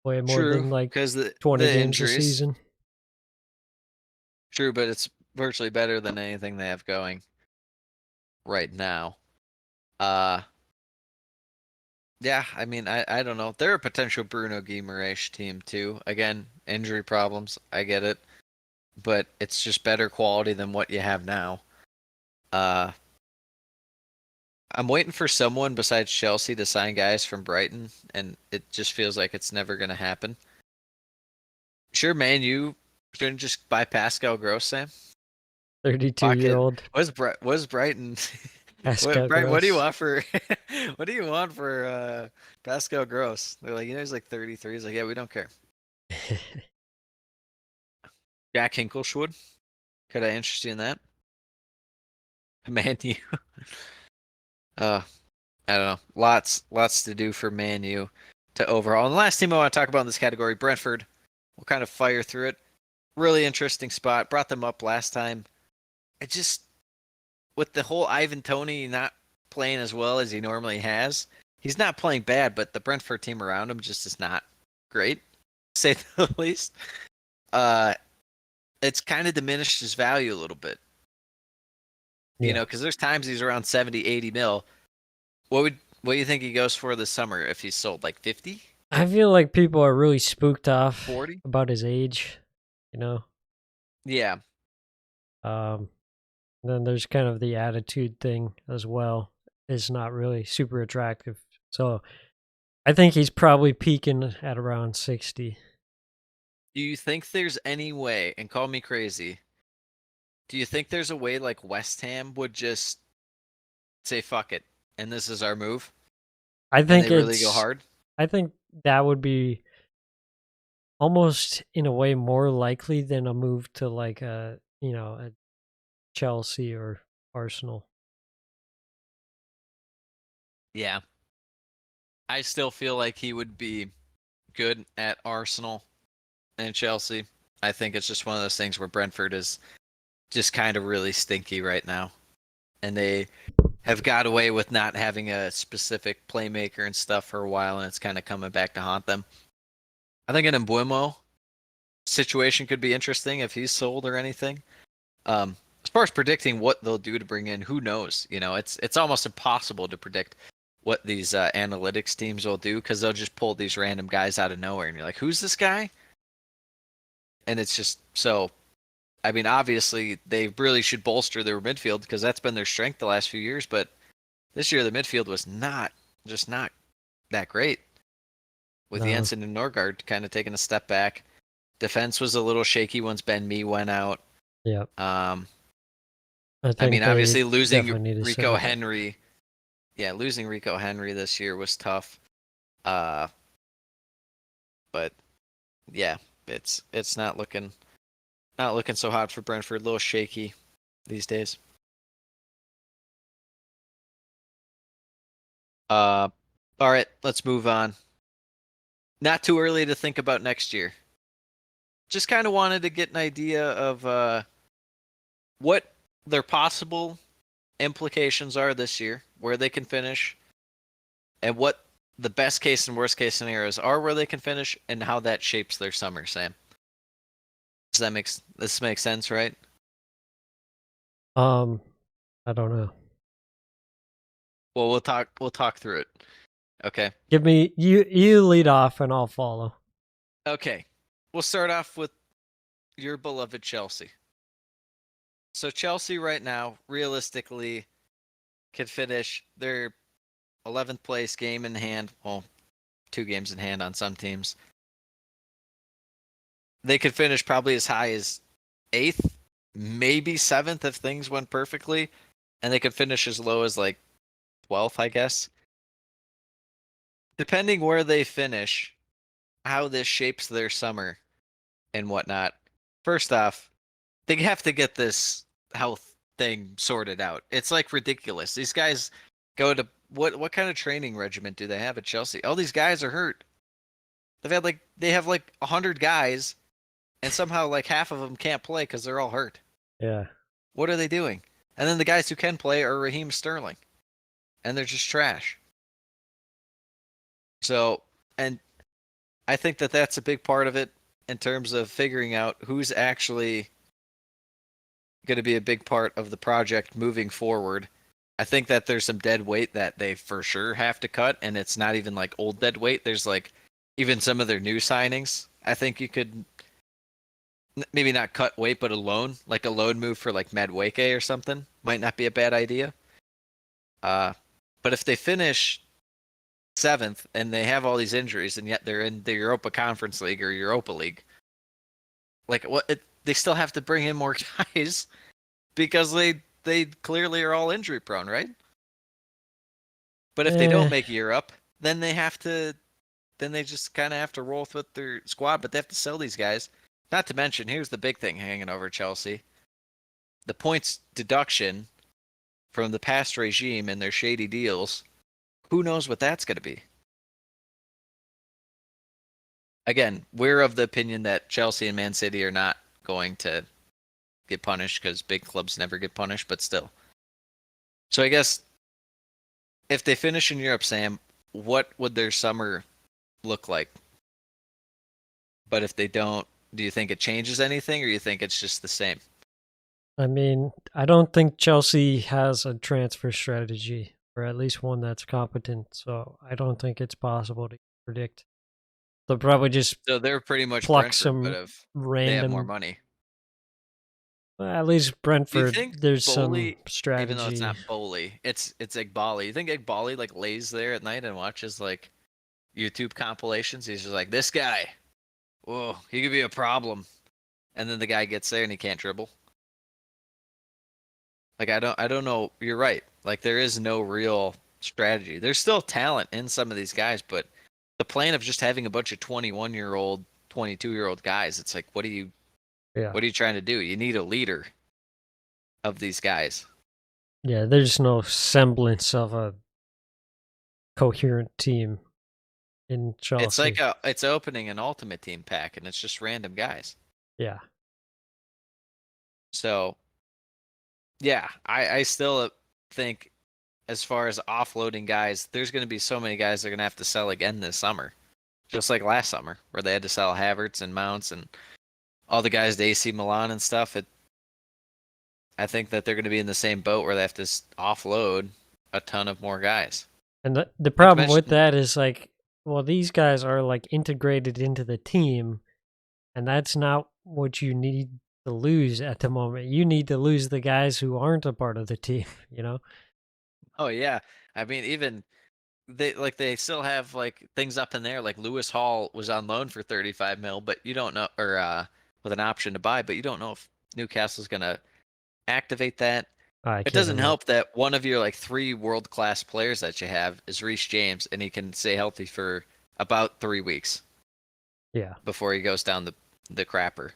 way more True, than like because the 20 games injuries. a season. True, but it's virtually better than anything they have going right now. Yeah, I mean, I don't know. They're a potential Bruno Guimaraes team too. Again, injury problems, I get it, but it's just better quality than what you have now. Uh, I'm waiting for someone besides Chelsea to sign guys from Brighton, and it just feels like it's never going to happen. Sure, Man, you shouldn't just buy Pascal Gross, Sam. 32-year-old What's Brighton? Pascal Brighton, what do you Gross. want for what do you want for Pascal Gross? They're like, he's like 33. He's like, yeah, we don't care. Jack Hinkleshwood. Could I interest you in that? Man U. I don't know. Lots to do for Man U to overhaul. And the last team I want to talk about in this category, Brentford. We'll kind of fire through it. Really interesting spot. Brought them up last time. It just with the whole Ivan Toney not playing as well as he normally has. He's not playing bad, but the Brentford team around him just is not great, to say the least. It's kind of diminished his value a little bit. You know, because there's times he's around 70, 80 mil. What do you think he goes for this summer if he's sold like 50? I feel like people are really spooked off 40? about his age, you know. Yeah. Then there's kind of the attitude thing as well. It's not really super attractive. So I think he's probably peaking at around 60. Do you think there's any way, and call me crazy, do you think there's a way like West Ham would just say fuck it and this is our move? I think and they really go hard? I think that would be almost in a way more likely than a move to like a Chelsea or Arsenal. Yeah. I still feel like he would be good at Arsenal and Chelsea. I think it's just one of those things where Brentford is just kind of really stinky right now. And they have got away with not having a specific playmaker and stuff for a while, and it's kind of coming back to haunt them. I think an Mbuemo situation could be interesting if he's sold or anything. As far as predicting what they'll do to bring in, who knows? You know, it's almost impossible to predict what these analytics teams will do because they'll just pull these random guys out of nowhere, and you're like, who's this guy? And it's just so. I mean, obviously, they really should bolster their midfield because that's been their strength the last few years. But this year, the midfield was not that great. With No. Jensen and Norgard kind of taking a step back. Defense was a little shaky once Ben Mee went out. Yeah. I think mean, they obviously losing definitely need to Rico set up. Henry. Yeah, losing Rico Henry this year was tough. But yeah, it's not looking so hot for Brentford. A little shaky these days. All right, let's move on. Not too early to think about next year. Just kind of wanted to get an idea of what their possible implications are this year, where they can finish, and what the best case and worst case scenarios are where they can finish, and how that shapes their summer, Sam. Does that make sense, right? I don't know. Well, we'll talk through it. Okay. Give me you lead off and I'll follow. Okay. We'll start off with your beloved Chelsea. So Chelsea right now, realistically, could finish their 11th place, game in hand. Well, 2 games in hand on some teams. They could finish probably as high as 8th, maybe 7th if things went perfectly, and they could finish as low as like 12th, I guess. Depending where they finish, how this shapes their summer and whatnot. First off, they have to get this health thing sorted out. It's like ridiculous. These guys go to what kind of training regimen do they have at Chelsea? All these guys are hurt. They have like 100 guys, and somehow like half of them can't play because they're all hurt. Yeah. What are they doing? And then the guys who can play are Raheem Sterling, and they're just trash. So, and I think that that's a big part of it in terms of figuring out who's actually going to be a big part of the project moving forward. I think that there's some dead weight that they for sure have to cut, and it's not even like old dead weight. There's like even some of their new signings. I think you could maybe not cut weight, but a loan move for like Madueke or something might not be a bad idea. But if they finish 7th and they have all these injuries, and yet they're in the Europa Conference League or Europa League, like they still have to bring in more guys because they clearly are all injury prone, right? But if they don't make Europe, then they just kind of have to roll with their squad, but they have to sell these guys. Not to mention, here's the big thing hanging over Chelsea. The points deduction from the past regime and their shady deals. Who knows what that's going to be? Again, we're of the opinion that Chelsea and Man City are not going to get punished because big clubs never get punished, but still. So I guess if they finish in Europe, Sam, what would their summer look like? But if they don't, do you think it changes anything, or you think it's just the same? I mean, I don't think Chelsea has a transfer strategy, or at least one that's competent. So I don't think it's possible to predict. They'll probably just So they're pretty much pluck Brentford, some but if random. they have more money. Well, at least Do you Brentford, think there's Bowley, some strategy. even though it's not Bowley, it's Igbali. You think Igbali like lays there at night and watches like YouTube compilations? He's just like, this guy, whoa, he could be a problem. And then the guy gets there and he can't dribble. Like I don't know. You're right. Like there is no real strategy. There's still talent in some of these guys, but the plan of just having a bunch of 21-year-old, 22-year-old guys, it's like, what are you trying to do? You need a leader of these guys. Yeah, there's no semblance of a coherent team in Chelsea. It's like it's opening an ultimate team pack, and it's just random guys. Yeah. So, yeah, I still think as far as offloading guys, there's going to be so many guys they're going to have to sell again this summer. Just like last summer, where they had to sell Havertz and Mounts and all the guys to AC Milan and stuff. I think that they're going to be in the same boat where they have to offload a ton of more guys. And the problem with that is like, well, these guys are like integrated into the team, and that's not what you need to lose at the moment. You need to lose the guys who aren't a part of the team, you know? Oh yeah. I mean, even they still have like things up in there. Like Lewis Hall was on loan for 35 mil, but you don't know, or with an option to buy, but you don't know if Newcastle's gonna activate that. It doesn't help that one of your like 3 world-class players that you have is Reece James, and he can stay healthy for about 3 weeks. Yeah. Before he goes down the crapper.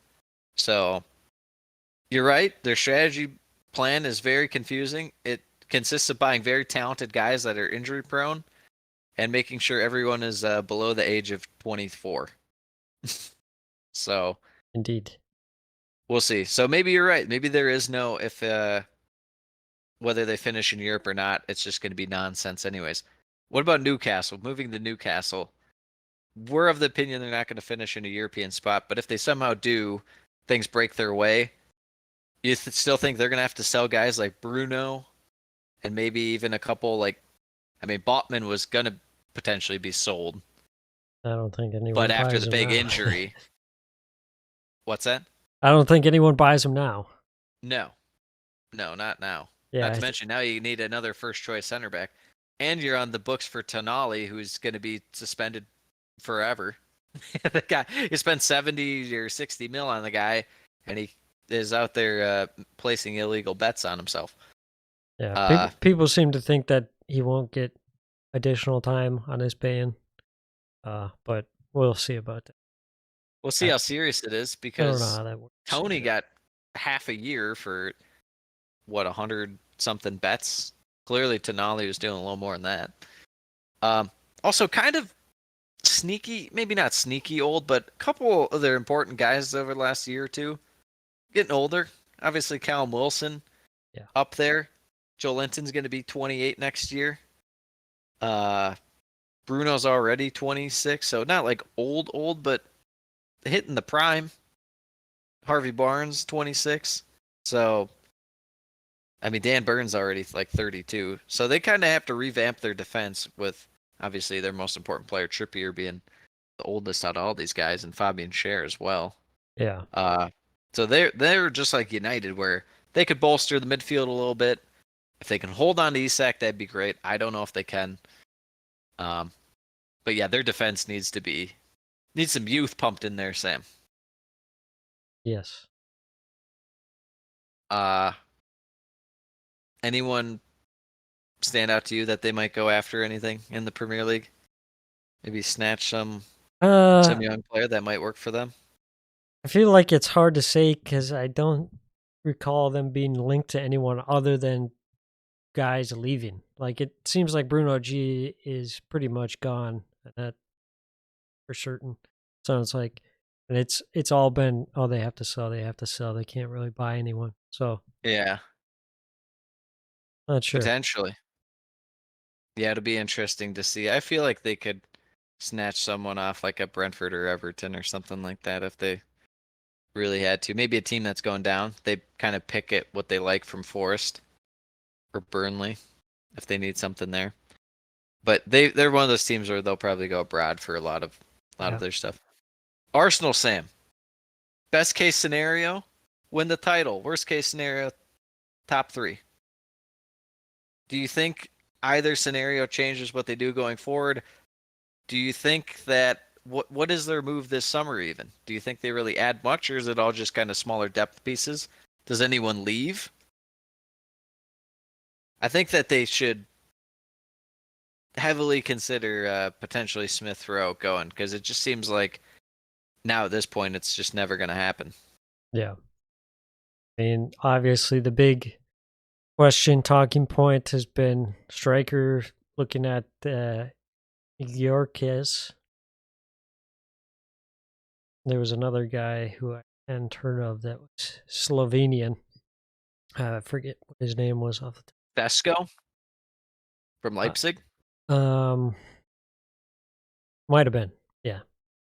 So you're right. Their strategy plan is very confusing. It consists of buying very talented guys that are injury prone and making sure everyone is below the age of 24. So indeed, we'll see. So maybe you're right. Maybe there is no whether they finish in Europe or not. It's just going to be nonsense anyways. What about Newcastle? Moving to Newcastle, we're of the opinion they're not going to finish in a European spot, but if they somehow do, things break their way. You still think they're going to have to sell guys like Bruno and maybe even a couple like, I mean, Botman was going to potentially be sold, I don't think anyone but after buys the him big now. injury, what's that? I don't think anyone buys him now. No, not now. Yeah, Not to mention now you need another first choice center back, and you're on the books for Tonali, who's going to be suspended forever. The guy, you spent 70 or 60 mil on the guy, and he is out there placing illegal bets on himself. yeah. People seem to think that he won't get additional time on his ban, but we'll see about that. We'll see how serious it is I don't know because how that works. Tony got half a year for what 100 something bets. Clearly, Tonali was doing a little more than that. Also, kind of sneaky, maybe not sneaky old, but a couple of their important guys over the last year or two getting older. Obviously, Callum Wilson, Yeah. up there. Joe Linton's going to be 28 next year. Bruno's already 26, so not like old, but hitting the prime. Harvey Barnes, 26. So, I mean, Dan Burns already like 32. So they kind of have to revamp their defense with obviously their most important player, Trippier, being the oldest out of all these guys, and Fabian Schär as well. Yeah. So they're just like United, where they could bolster the midfield a little bit. If they can hold on to Isak, that'd be great. I don't know if they can. But yeah, their defense needs some youth pumped in there, Sam. Yes. Anyone stand out to you that they might go after anything in the Premier League? Maybe snatch some young player that might work for them. I feel like it's hard to say because I don't recall them being linked to anyone other than guys leaving. Like it seems like Bruno G is pretty much gone. That for certain. Sounds like, and it's all been they have to sell. They can't really buy anyone. So Yeah, not sure. potentially. Yeah, it'll be interesting to see. I feel like they could snatch someone off like a Brentford or Everton or something like that if they really had to. Maybe a team that's going down. They kind of pick it what they like from Forest or Burnley if they need something there. But they're one of those teams where they'll probably go abroad for a lot of their stuff. Arsenal, Sam. Best case scenario, win the title. Worst case scenario, top 3. Do you think either scenario changes what they do going forward? Do you think that what is their move this summer even? Do you think they really add much, or is it all just kind of smaller depth pieces? Does anyone leave? I think that they should heavily consider potentially Smith Rowe going, because it just seems like now at this point it's just never going to happen. Yeah. I mean, obviously the big talking point has been striker, looking at Yorkes. There was another guy who I hadn't heard of that was Slovenian. I forget what his name was off the top. Vesco from Leipzig? Might have been. Yeah.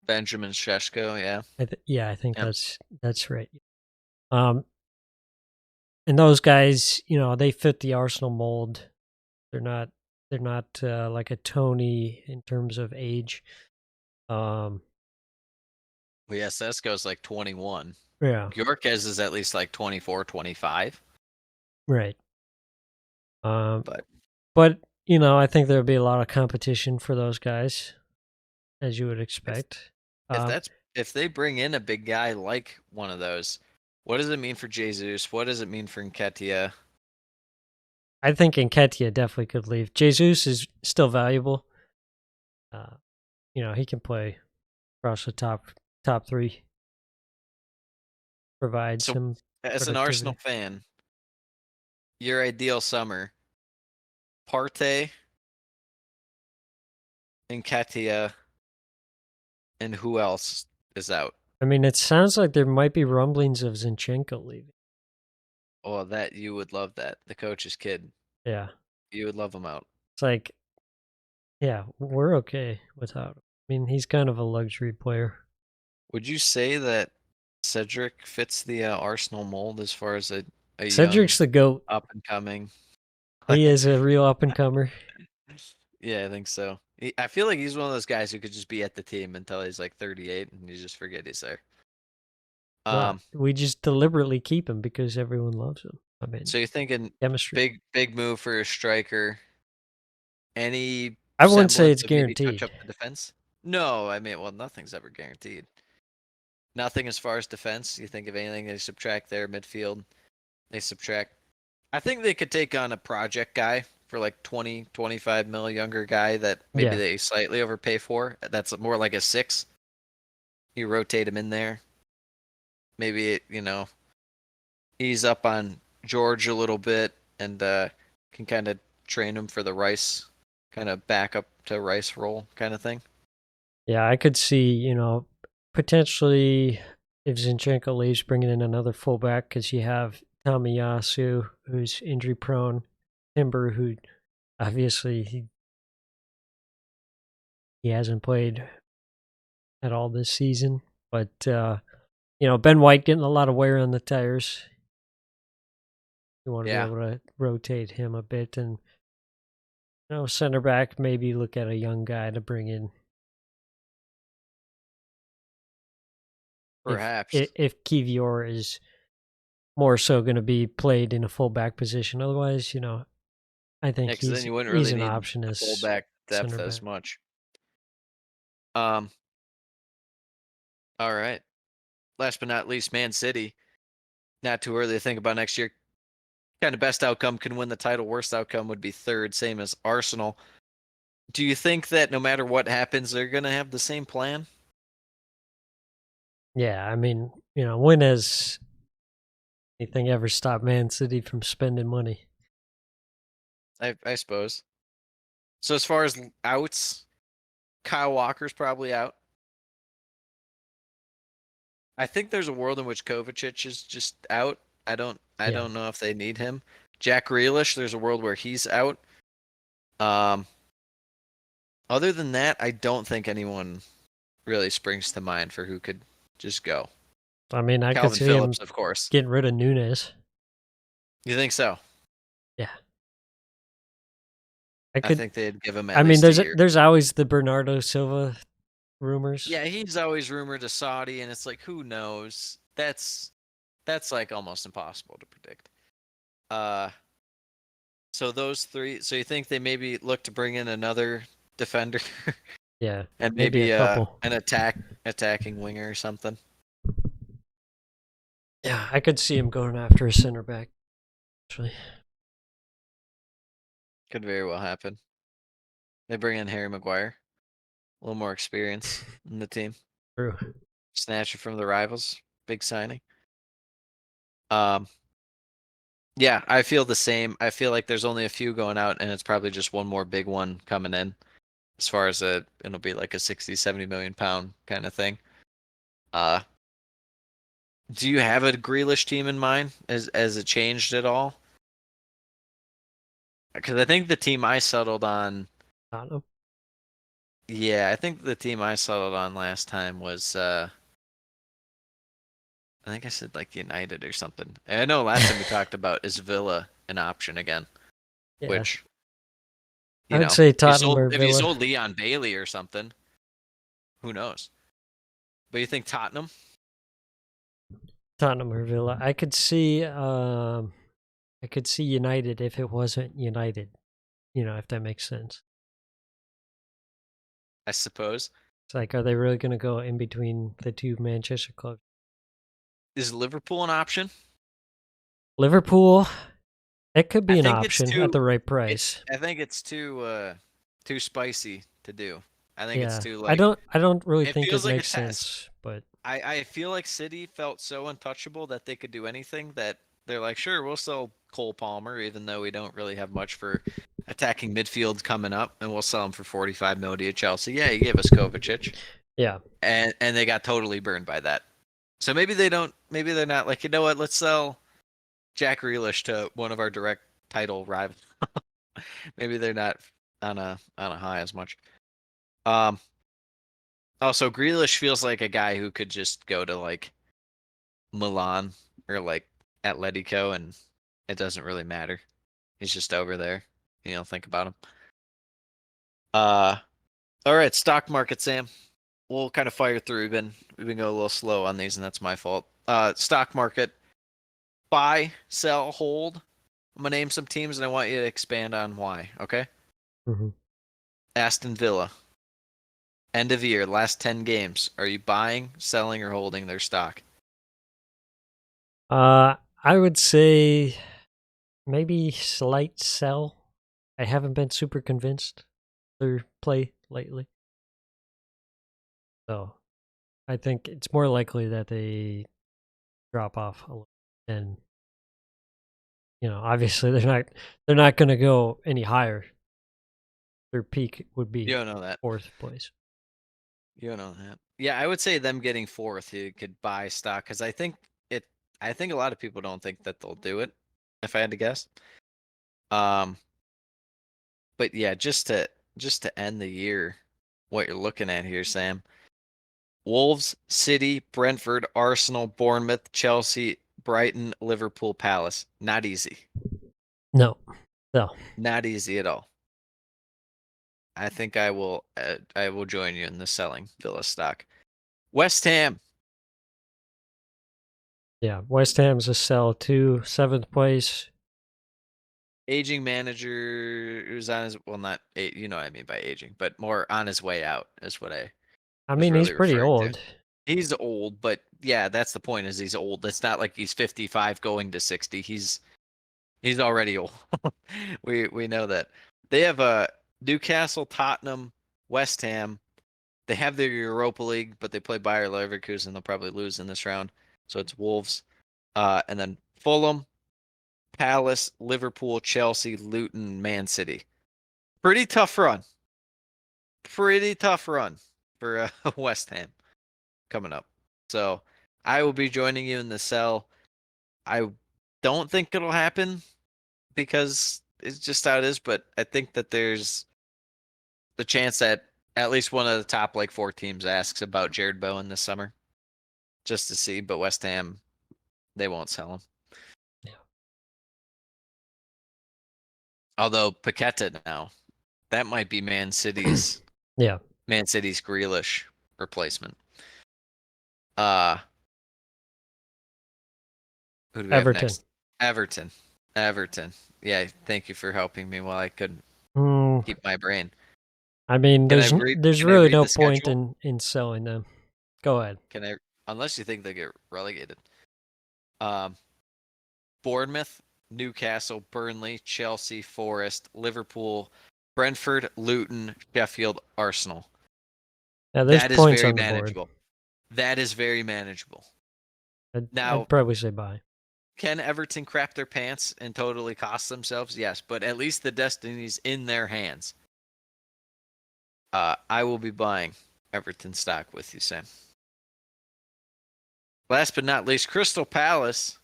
Benjamin Šeško, yeah. I think that's right. And those guys, they fit the Arsenal mold. They're not like a Tony in terms of age. Well, yeah, Šeško's like 21. Yeah. Yorkes is at least like 24, 25. Right. But I think there'll be a lot of competition for those guys, as you would expect. If they bring in a big guy like one of those, what does it mean for Jesus? What does it mean for Nketiah? I think Nketiah definitely could leave. Jesus is still valuable. He can play across the top 3. Provide some. As an Arsenal fan, your ideal summer: Partey, Nketiah, and who else is out? I mean, it sounds like there might be rumblings of Zinchenko leaving. Oh, that you would love that. The coach's kid. Yeah. You would love him out. It's like, Yeah, we're okay without him. I mean, he's kind of a luxury player. Would you say that Cedric fits the Arsenal mold as far as a young Cedric's the GOAT. up and coming? He is a real up and comer. Yeah, I think so. I feel like he's one of those guys who could just be at the team until he's like 38 and you just forget he's there. Well, we just deliberately keep him because everyone loves him. I mean, So you're thinking chemistry. big move for a striker. Any I wouldn't say semblance it's of maybe touch guaranteed. up the defense? No, I mean, well, nothing's ever guaranteed. Nothing as far as defense. You think of anything, they subtract their midfield, they subtract. I think they could take on a project guy for like 20, 25 mil younger guy that maybe Yeah. they slightly overpay for. That's more like a 6. You rotate him in there. Maybe ease up on George a little bit and can kind of train him for the Rice kind of back up to Rice role kind of thing. Yeah, I could see, potentially if Zinchenko leaves, bringing in another fullback because you have Tamiyasu, who's injury prone, Timber, who obviously he hasn't played at all this season. But, Ben White getting a lot of wear on the tires. You want to Yeah. be able to rotate him a bit and, center back, maybe look at a young guy to bring in. Perhaps. If Kivior is more so going to be played in a fullback position. Otherwise, I think because then you wouldn't he's really an need option the as fullback depth center as back. much. All right. Last but not least, Man City. Not too early to think about next year. Kind of best outcome can win the title. Worst outcome would be third, same as Arsenal. Do you think that no matter what happens, they're going to have the same plan? Yeah, I mean, when has anything ever stopped Man City from spending money? I suppose. So as far as outs, Kyle Walker's probably out. I think there's a world in which Kovacic is just out. I don't know if they need him. Jack Grealish, there's a world where he's out. Other than that, I don't think anyone really springs to mind for who could just go. I mean, I could Calvin see Phillips, him of course. getting rid of Nunes. You think so? Yeah, I think they'd give him at I mean, least a year. there's always the Bernardo Silva rumors. Yeah, he's always rumored to Saudi, and it's like, who knows? That's like almost impossible to predict. So those three. So you think they maybe look to bring in another defender? Yeah, And maybe maybe a couple. an attacking winger or something. Yeah, I could see him going after a center back. Actually, Could very well happen. They bring in Harry Maguire, a little more experience in the team. true. Snatch it from the rivals. Big signing. Yeah, I feel the same. I feel like there's only a few going out, and it's probably just one more big one coming in. As far as it'll be like a 60, 70 million pound kind of thing. Do you have a Grealish team in mind? As it changed at all? Because I think the team I settled on. Tottenham. Yeah, I think the team I settled on last time was. I think I said like United or something. And I know last time we talked about is Villa an option again, Yeah, which. I would say If you Tottenham or if you Villa. sold Leon Bailey or something, who knows? But you think Tottenham? Tottenham or Villa. I could see United if it wasn't United. If that makes sense. I suppose. It's like, are they really going to go in between the two Manchester clubs? Is Liverpool an option? Liverpool, it could be I an think it's option at the right price. I think it's too spicy to do. I think it's Yeah, too I don't really it think feels it like a makes test. sense, but I feel like City felt so untouchable that they could do anything that they're like, sure, we'll sell Cole Palmer, even though we don't really have much for attacking midfield coming up, and we'll sell him for 45 million to Chelsea. Yeah, you gave us Kovacic. yeah, And they got totally burned by that. So maybe they're not like, you know what, let's sell Jack Grealish to one of our direct title rivals. Maybe they're not on a high as much. Um. Also, Grealish feels like a guy who could just go to like Milan or like Atletico, and it doesn't really matter. He's just over there. You don't think about him. Uh. All right, stock market, Sam. We'll kind of fire through. We've been going a little slow on these, and that's my fault. Stock market. Buy, sell, hold. I'm gonna name some teams, and I want you to expand on why. Okay. Hmm. Aston Villa. End of year, last 10 games. Are you buying, selling, or holding their stock? I would say maybe slight sell. I haven't been super convinced their play lately. So I think it's more likely that they drop off a little. And obviously they're not going to go any higher. Their peak would You be don't know that. fourth place. You don't know that. Yeah, I would say them getting fourth, you could buy stock because it. I think a lot of people don't think that they'll do it. If I had to guess. Um, but yeah, just to end the year, what you're looking at here, Sam. Wolves, City, Brentford, Arsenal, Bournemouth, Chelsea, Brighton, Liverpool, Palace. Not easy. No. No. Not easy at all. I think I will join you in the selling Villa stock. West Ham. Yeah. West Ham's a sell too. Seventh place. Aging manager who's on his not you know what I mean by aging, but more on his way out is what I I was mean, he's really pretty referring to. old. He's old, but yeah, that's the point is he's old. It's not like he's 55 going to 60. He's already old. We know that. They have Newcastle, Tottenham, West Ham. They have their Europa League, but they play Bayer Leverkusen. They'll probably lose in this round. So it's Wolves. And then Fulham, Palace, Liverpool, Chelsea, Luton, Man City. Pretty tough run. Pretty tough run for West Ham coming up. So I will be joining you in the cell. I don't think it'll happen because it's just how it is, but I think that there's the chance that at least one of the top like four teams asks about Jared Bowen this summer just to see, but West Ham, they won't sell him. Yeah. Although Paqueta now, that might be Man City's Yeah. Grealish replacement. Uh who do we have Everton. next? Everton. Everton. Yeah, thank you for helping me while I couldn't Mm, keep my brain. I mean, Can I there's read there's can I really read no the point schedule? in selling them. Go ahead. Can I unless you think they get relegated. Um Bournemouth, Newcastle, Burnley, Chelsea, Forest, Liverpool, Brentford, Luton, Sheffield, Arsenal. Yeah, there's That is points very on the board. manageable. That is very manageable. Now, I'd probably say buy. can Everton crap their pants and totally cost themselves? Yes, but at least the destiny's in their hands. I will be buying Everton stock with you, Sam. Last but not least, Crystal Palace.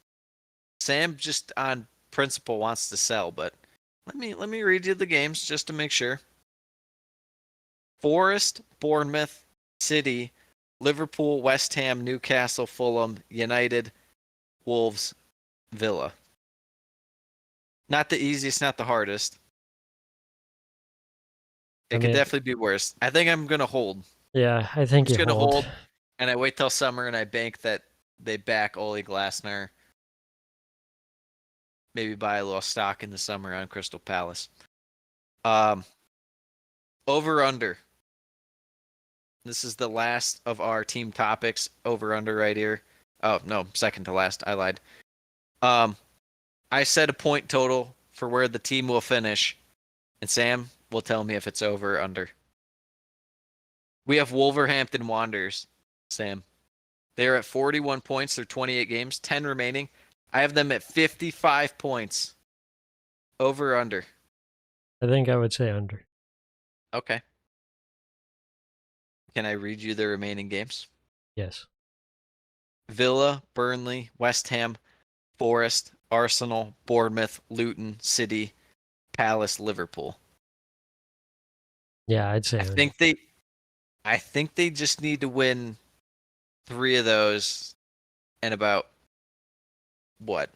Sam just on principle wants to sell, but let me read you the games just to make sure. Forest, Bournemouth, City, Liverpool, West Ham, Newcastle, Fulham, United, Wolves, Villa. Not the easiest, not the hardest. I It could mean, definitely be worse. I think I'm gonna hold. yeah, I I'm think just you gonna hold. hold, and I wait till summer, and I bank that they back Ole Glasner. Maybe buy a little stock in the summer on Crystal Palace. Um, over under. This is the last of our team topics. Over under right here. Oh no, second to last. I lied. Um, I set a point total for where the team will finish, and Sam will tell me if it's over or under. We have Wolverhampton Wanderers, Sam. They're at 41 points. They're 28 games, 10 remaining. I have them at 55 points. Over or under? I think I would say under. Okay. Can I read you the remaining games? Yes. Villa, Burnley, West Ham, Forest, Arsenal, Bournemouth, Luton, City, Palace, Liverpool. Yeah, I'd say I think they just need to win 3 of those and about what?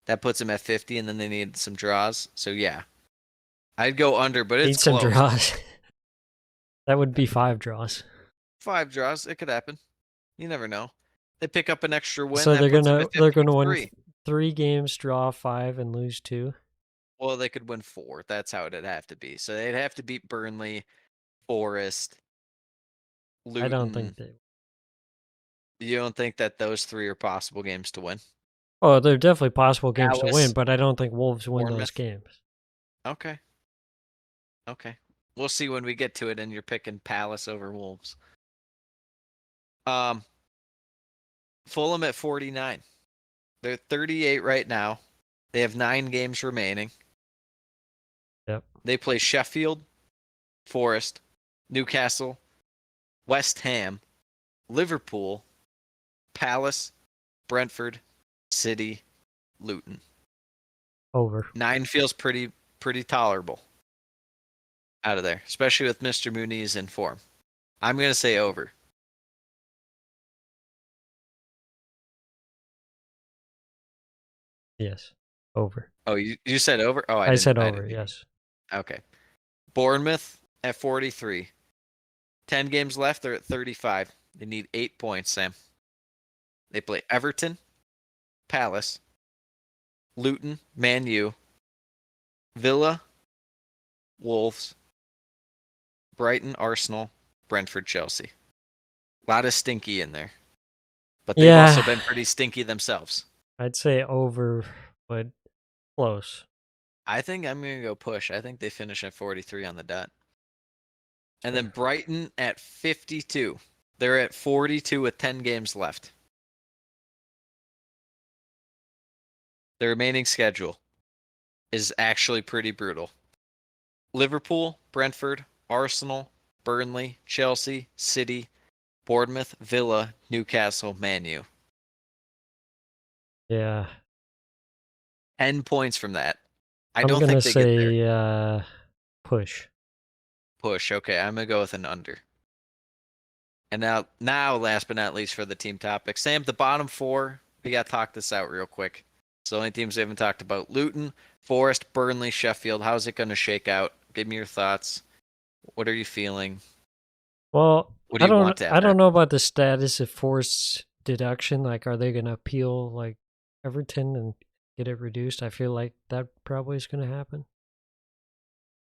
That puts them at 50, and then they need some draws. So yeah, I'd go under, but it's need some close. draws. That would be 5 draws. 5 draws, it could happen. You never know. They pick up an extra win, So that puts them at they're gonna win 53. 3 games, draw 5, and lose 2. Well, they could win 4. That's how it'd have to be. So they'd have to beat Burnley, Forest, I don't Luton. think they. You don't think that those 3 are possible games to win? Oh, they're definitely possible games to win, Dallas, but I don't think Wolves win those Bournemouth. games. Okay. Okay. We'll see when we get to it and you're picking Palace over Wolves. Fulham at 49. They're 38 right now. They have 9 games remaining. Yep. They play Sheffield, Forest, Newcastle, West Ham, Liverpool, Palace, Brentford, City, Luton. Over. 9 feels pretty tolerable out of there, especially with Mr. Muniz in form. I'm going to say over. Yes. Over. Oh, you said over? Oh, I said I over, didn't. yes. Okay. Bournemouth at 43. 10 games left. They're at 35. They need 8 points, Sam. They play Everton, Palace, Luton, Man U, Villa, Wolves, Brighton, Arsenal, Brentford, Chelsea. A lot of stinky in there. But they've Yeah. also been pretty stinky themselves. I'd say over, but close. I think I'm going to go push. I think they finish at 43 on the dot. And then Brighton at 52. They're at 42 with 10 games left. The remaining schedule is actually pretty brutal. Liverpool, Brentford, Arsenal, Burnley, Chelsea, City, Bournemouth, Villa, Newcastle, Man U. Yeah. 10 points from that. I I'm don't gonna think they get there. say push. Push. Okay, I'm going to go with an under. And now, last but not least for the team topic, Sam, the bottom 4, we got to talk this out real quick. It's the only teams we haven't talked about. Luton, Forest, Burnley, Sheffield. How's it going to shake out? Give me your thoughts. What are you feeling? Well, What do you want to I happen? don't know about the status of forced deduction. Like, are they gonna appeal like Everton and get it reduced? I feel like that probably is gonna happen.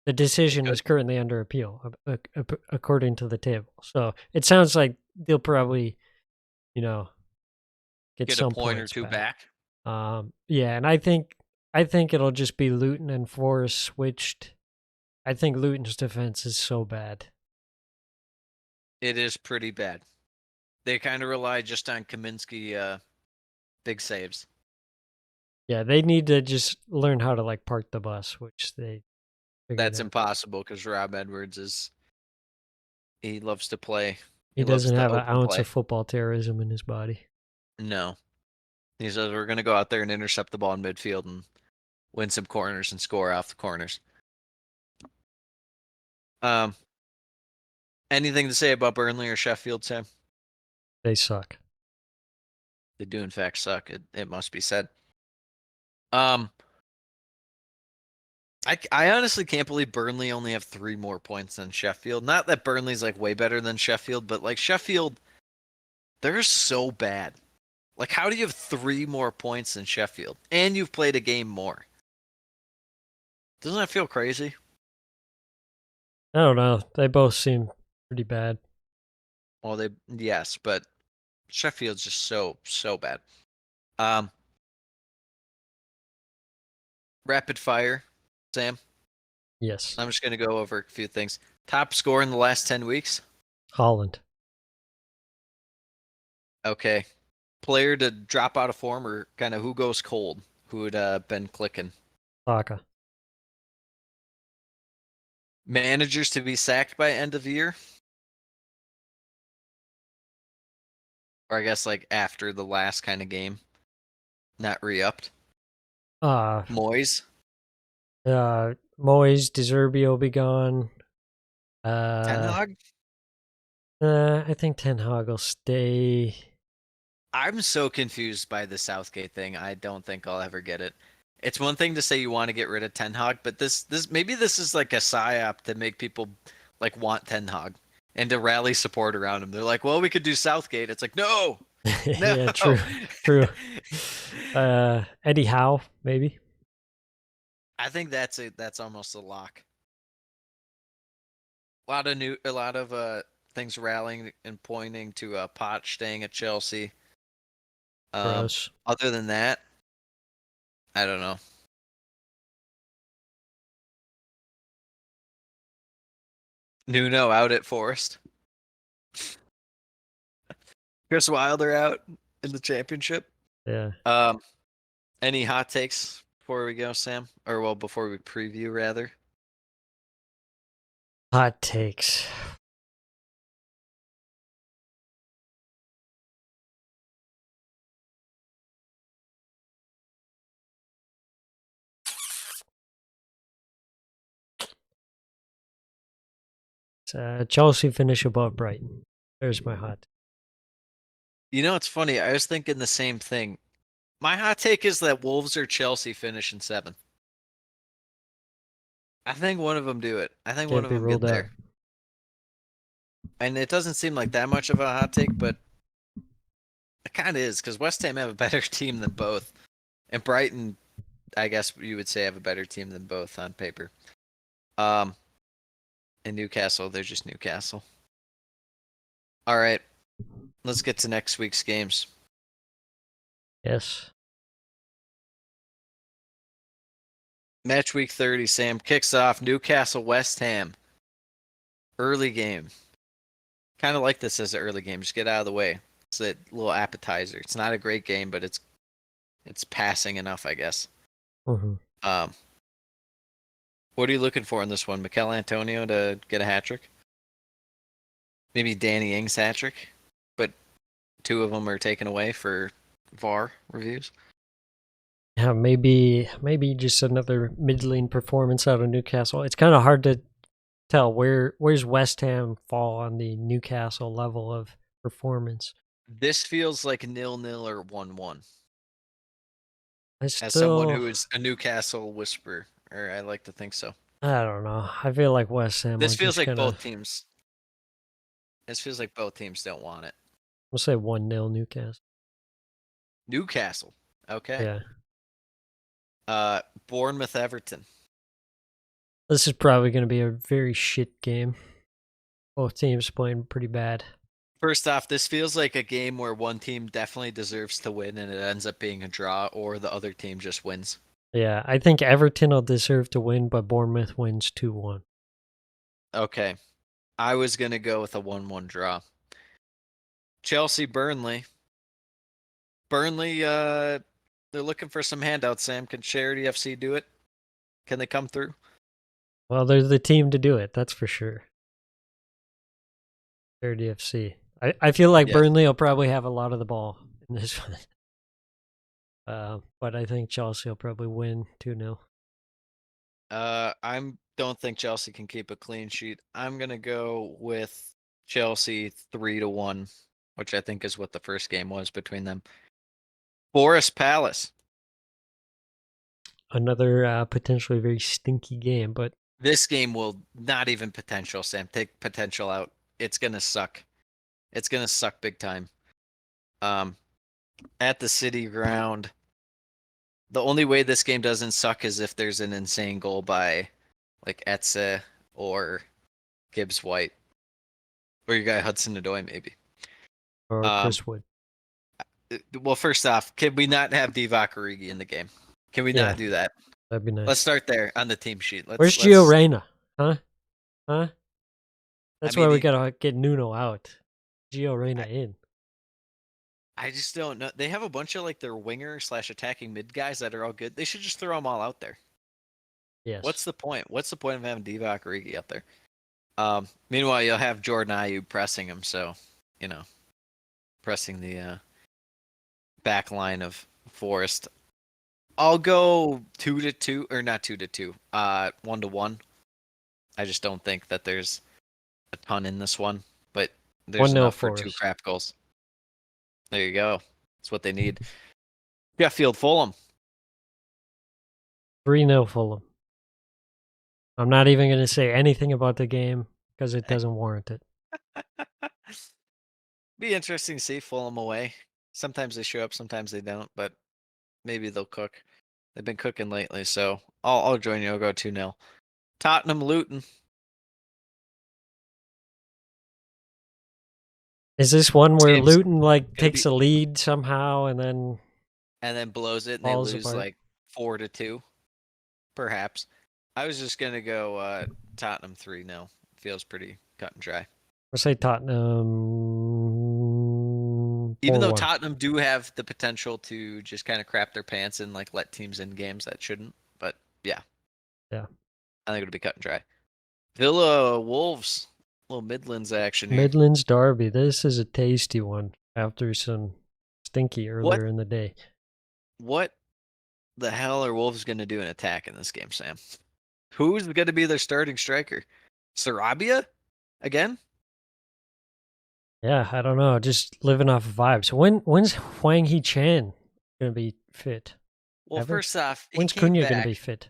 The decision is currently under appeal, according to the table. So it sounds like they'll probably, get a some point or points 2 back. Yeah, and I think it'll just be Luton and Forest switched. I think Luton's defense is so bad. It is pretty bad. They kind of rely just on Kaminsky big saves. Yeah, they need to just learn how to like park the bus, which they figured That's out. impossible because Rob Edwards he loves to play. He loves doesn't to have an open ounce play. of football terrorism in his body. No. He says we're going to go out there and intercept the ball in midfield and win some corners and score off the corners. Anything to say about Burnley or Sheffield, Sam? They suck. They do in fact suck. It must be said. I honestly can't believe Burnley only have 3 more points than Sheffield. Not that Burnley's like way better than Sheffield, but like Sheffield, they're so bad. Like, how do you have 3 more points than Sheffield? And you've played a game more. Doesn't that feel crazy? I don't know. They both seem pretty bad. Well, yes, but Sheffield's just so bad. Rapid fire, Sam. Yes. I'm just gonna go over a few things. Top score in the last 10 weeks. Holland. Okay. Player to drop out of form or kind of who goes cold? Who had been clicking? Saka. Managers to be sacked by end of year? Or I guess like after the last kind of game. Not re-upped. Moyes? Moyes, De Zerbi will be gone. Ten Uh, Hag? I think Ten Hag will stay. I'm so confused by the Southgate thing. I don't think I'll ever get it. It's one thing to say you want to get rid of Ten Hag, but this maybe this is like a psyop to make people like want Ten Hag and to rally support around him. They're like, well, we could do Southgate. It's like, no, no. Yeah, true, true. Eddie Howe, maybe. I think that's almost a lock. A lot of things rallying and pointing to Poch staying at Chelsea. Gross. Other than that, I don't know. Nuno out at Forest. Chris Wilder out in the championship. Yeah. Any hot takes before we go, Sam? Or well, before we preview, rather. Hot takes. Chelsea finish above Brighton. There's my hot. You know, it's funny. I was thinking the same thing. My hot take is that Wolves or Chelsea finish in 7th. I think one of them do it. I think one Can't of be them get ruled out. there. And it doesn't seem like that much of a hot take, but it kind of is because West Ham have a better team than both, and Brighton, I guess you would say, have a better team than both on paper. And Newcastle, they're just Newcastle. All right, let's get to next week's games. Yes. Match week 30, Sam kicks off Newcastle West Ham. Early game. Kind of like this as an early game. Just get out of the way. It's a little appetizer. It's not a great game, but it's passing enough, I guess. Mm-hmm. What are you looking for in this one? Mikel Antonio to get a hat trick? Maybe Danny Ings hat trick, but 2 of them are taken away for VAR reviews. Yeah, maybe just another middling performance out of Newcastle. It's kind of hard to tell where's West Ham fall on the Newcastle level of performance. This feels like 0-0 or 1-1. As someone who is a Newcastle whisperer, or I like to think so. I don't know. I feel like West Ham. This feels like both teams. This feels like both teams don't want it. We'll say 1-0 Newcastle. Newcastle. Okay. Yeah. Bournemouth Everton. This is probably going to be a very shit game. Both teams playing pretty bad. First off, this feels like a game where one team definitely deserves to win and it ends up being a draw, or the other team just wins. Yeah, I think Everton will deserve to win, but Bournemouth wins 2-1. Okay. I was going to go with a 1-1 draw. Chelsea Burnley. Burnley, they're looking for some handouts, Sam. Can Charity FC do it? Can they come through? Well, they're the team to do it, that's for sure. Charity FC. I feel like Yes. Burnley will probably have a lot of the ball in this one. But I think Chelsea will probably win 2-0. I don't think Chelsea can keep a clean sheet. I'm gonna go with Chelsea 3-1, which I think is what the first game was between them. Forest Palace. Another potentially very stinky game, but This game will not even potential, Sam. Take potential out. It's gonna suck. It's gonna suck big time. At the City Ground. The only way this game doesn't suck is if there's an insane goal by like Etze or Gibbs White. Or your guy Hudson-Odoi, maybe. or Chris Wood. Well, first off, can we not have Divock Origi in the game? Can we Yeah. not do that? That'd be nice. Let's start there on the team sheet. Where's Gio Reyna? Huh? That's mean, why we the- gotta get Nuno out. Gio Reyna in. I just don't know. They have a bunch of like their winger / attacking mid guys that are all good. They should just throw them all out there. Yes. What's the point? What's the point of having Divock Origi up there? Meanwhile, you'll have Jordan Ayew pressing him, so pressing the back line of Forest. I'll go 2-2, or not 2-2. 1-1. I just don't think that there's a ton in this one, but there's 1-0 enough for for 2 us. crap goals. There you go. That's what they need. Sheffield Fulham. 3-0 Fulham. I'm not even going to say anything about the game because it doesn't warrant it. Be interesting to see Fulham away. Sometimes they show up, sometimes they don't, but maybe they'll cook. They've been cooking lately, so I'll join you. I'll go 2-0. Tottenham Luton. Is this one where Seems Luton like gonna takes be a lead somehow and then and then blows it and they falls lose apart? like 4-2, perhaps. I was just gonna go Tottenham 3-0. Feels pretty cut and dry. Let's say Tottenham Even though 4-1. Tottenham do have the potential to just kind of crap their pants and like let teams in games that shouldn't, but yeah. Yeah. I think it'll be cut and dry. Villa Wolves, little Midlands action here. Midlands Derby. This is a tasty one after some stinky What earlier in the day. what the hell are Wolves gonna do in attack in this game, Sam? Who's gonna be their starting striker? Sarabia again? Yeah, I don't know. Just living off of vibes. When's Huang He Chan gonna be fit? Well, Ever? first off, he When's came Cunha back. gonna be fit?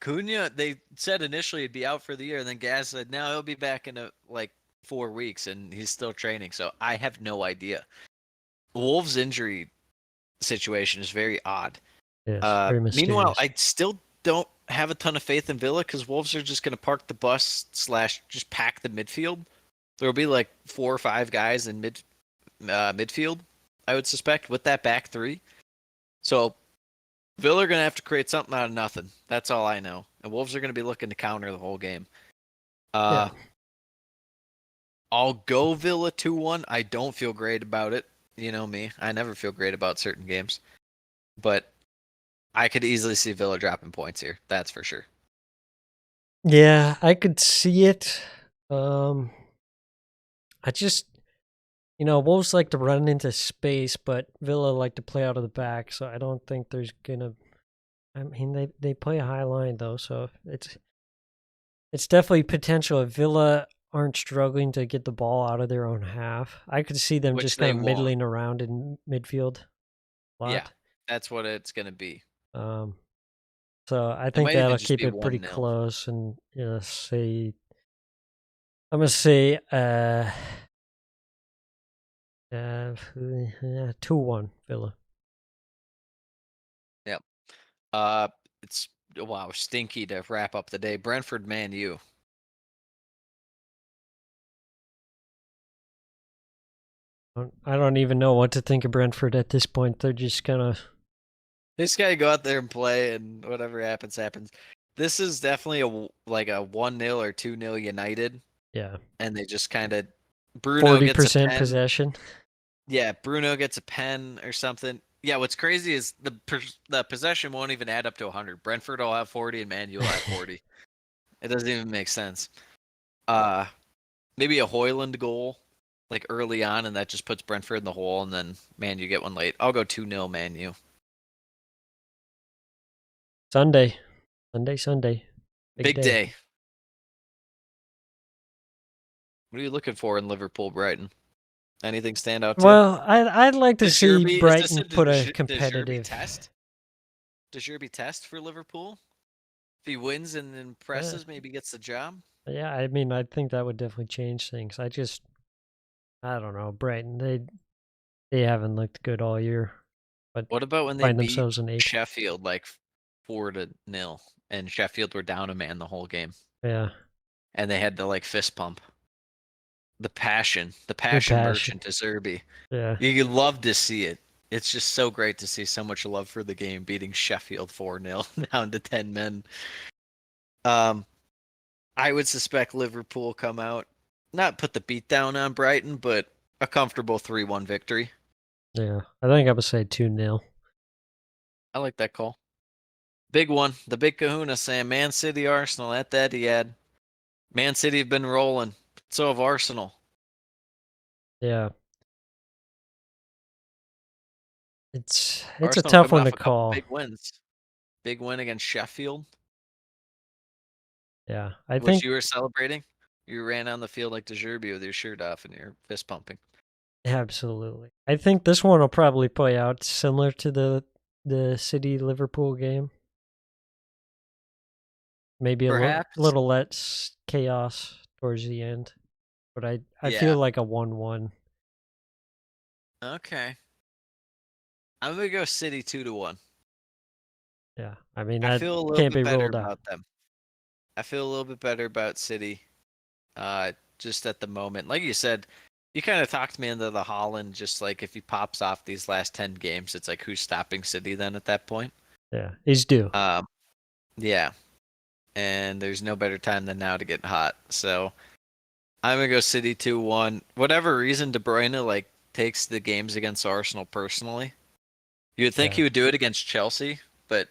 Cunha, they said initially he'd be out for the year, and then Gaz said no, he'll be back in like 4 weeks, and he's still training. So I have no idea. Wolves' injury situation is very odd. Yes, very Meanwhile, mysterious. I still don't have a ton of faith in Villa because Wolves are just going to park the bus / just pack the midfield. There'll be like 4 or 5 guys in midfield, I would suspect, with that back 3. So Villa are going to have to create something out of nothing. That's all I know. And Wolves are going to be looking to counter the whole game. Yeah. I'll go Villa 2-1. I don't feel great about it. You know me. I never feel great about certain games. But I could easily see Villa dropping points here. That's for sure. Yeah, I could see it. I just, Wolves like to run into space, but Villa like to play out of the back, so I don't think there's gonna. I mean, they play a high line though, so it's definitely potential. If Villa aren't struggling to get the ball out of their own half, I could see them Which just they kind of won't. middling around in midfield. A lot. Yeah, that's what it's going to be. So I It think might even that'll just keep be it pretty 1-0. close, and say I'm gonna say 2-1 Villa. Yep. It's stinky to wrap up the day. Brentford Man U. I don't even know what to think of Brentford at this point. They're just gonna. They just gotta go out there and play, and whatever happens, happens. This is definitely a 1-0 or 2-0 United, Yeah. and they just kind of Bruno gets a 40% pen. possession. Yeah, Bruno gets a pen or something. Yeah, what's crazy is the possession won't even add up to 100. Brentford will have 40 and Man U will have 40. It doesn't even make sense. Maybe a Hoyland goal like early on, and that just puts Brentford in the hole, and then Man U get one late. I'll go 2-0 Man U. Sunday. Big day. What are you looking for in Liverpool Brighton? Anything stand out to you? Well, I'd like to Does see Derby- is this Brighton a- put does a Derby competitive. test? Does Derby test for Liverpool? If he wins and impresses, maybe gets the job. Yeah, I mean, I think that would definitely change things. I don't know, Brighton. They haven't looked good all year. But What about when they find beat themselves an 8? Sheffield like 4-0, and Sheffield were down a man the whole game, Yeah. and they had to like fist pump. The passion passion. merchant is Zerbi. Yeah. You love to see it. It's just so great to see so much love for the game, beating Sheffield 4-0 down to 10 men. I would suspect Liverpool come out, not put the beat down on Brighton, but a comfortable 3-1 victory. Yeah. I think I would say 2-0. I like that call. Big one. The big kahuna, Sam. Man City, Arsenal at that Etihad. Man City have been rolling. So have Arsenal. Yeah. It's a Arsenal tough coming one off to a couple call. big wins. Big win against Sheffield, Yeah. I which think you were celebrating. You ran on the field like Dejerby with your shirt off and you're fist pumping. Absolutely. I think this one will probably play out similar to the City Liverpool game. Maybe a Perhaps. little less chaos towards the end, but I Yeah. feel like a 1-1. Okay. I'm gonna go City 2-1. Yeah, I mean I that feel a little can't bit be better ruled out. about them. I feel a little bit better about City. Just at the moment, like you said, you kind of talked me into the Holland. Just like if he pops off these last 10 games, it's like who's stopping City then at that point? Yeah, he's due. Yeah, and there's no better time than now to get hot. So I'm gonna go City 2-1. Whatever reason, De Bruyne like takes the games against Arsenal personally. You would think Yeah. he would do it against Chelsea, but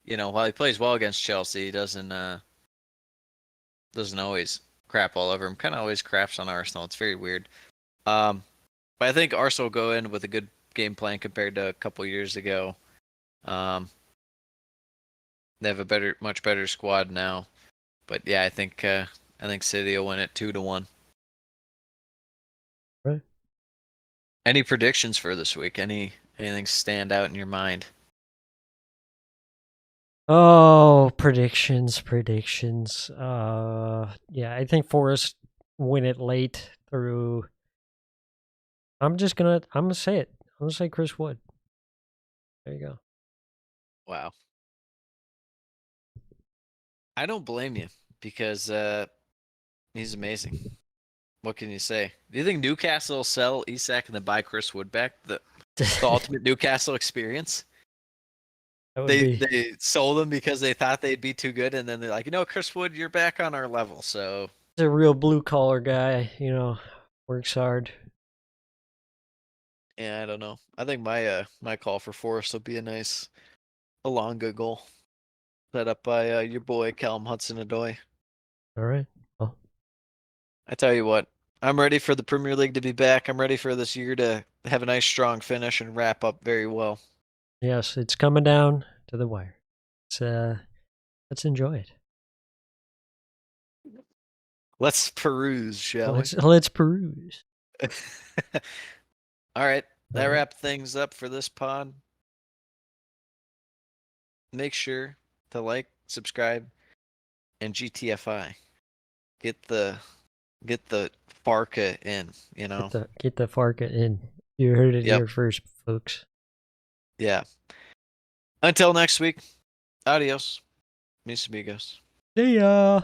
while he plays well against Chelsea, he doesn't always crap all over him. Kind of always craps on Arsenal. It's very weird. But I think Arsenal will go in with a good game plan compared to a couple years ago. They have a much better squad now. But yeah, I think City will win it 2-1. Right. Any predictions for this week? Anything stand out in your mind? Oh, predictions. Yeah, I think Forest win it late through. I'm gonna say it. I'm gonna say Chris Wood. There you go. Wow. I don't blame you because he's amazing. What can you say? Do you think Newcastle will sell Isak and then buy Chris Wood back? The ultimate Newcastle experience. That would be They sold him because they thought they'd be too good, and then they're like, Chris Wood, you're back on our level. So he's a real blue collar guy. Works hard. yeah, I don't know. I think my call for Forrest will be a nice Alonga goal set up by your boy Callum Hudson-Odoi. All right. Well, I tell you what, I'm ready for the Premier League to be back. I'm ready for this year to have a nice strong finish and wrap up very well. yes, it's coming down to the wire. Let's enjoy it. Let's peruse, shall Let's peruse. we? All right, that All right. wraps things up for this pod. Make sure to like, subscribe, and GTFI. Get the Farca in, Get the Farca in. You heard it Yep. here first, folks. Yeah. Until next week, adios, mis amigos. See ya.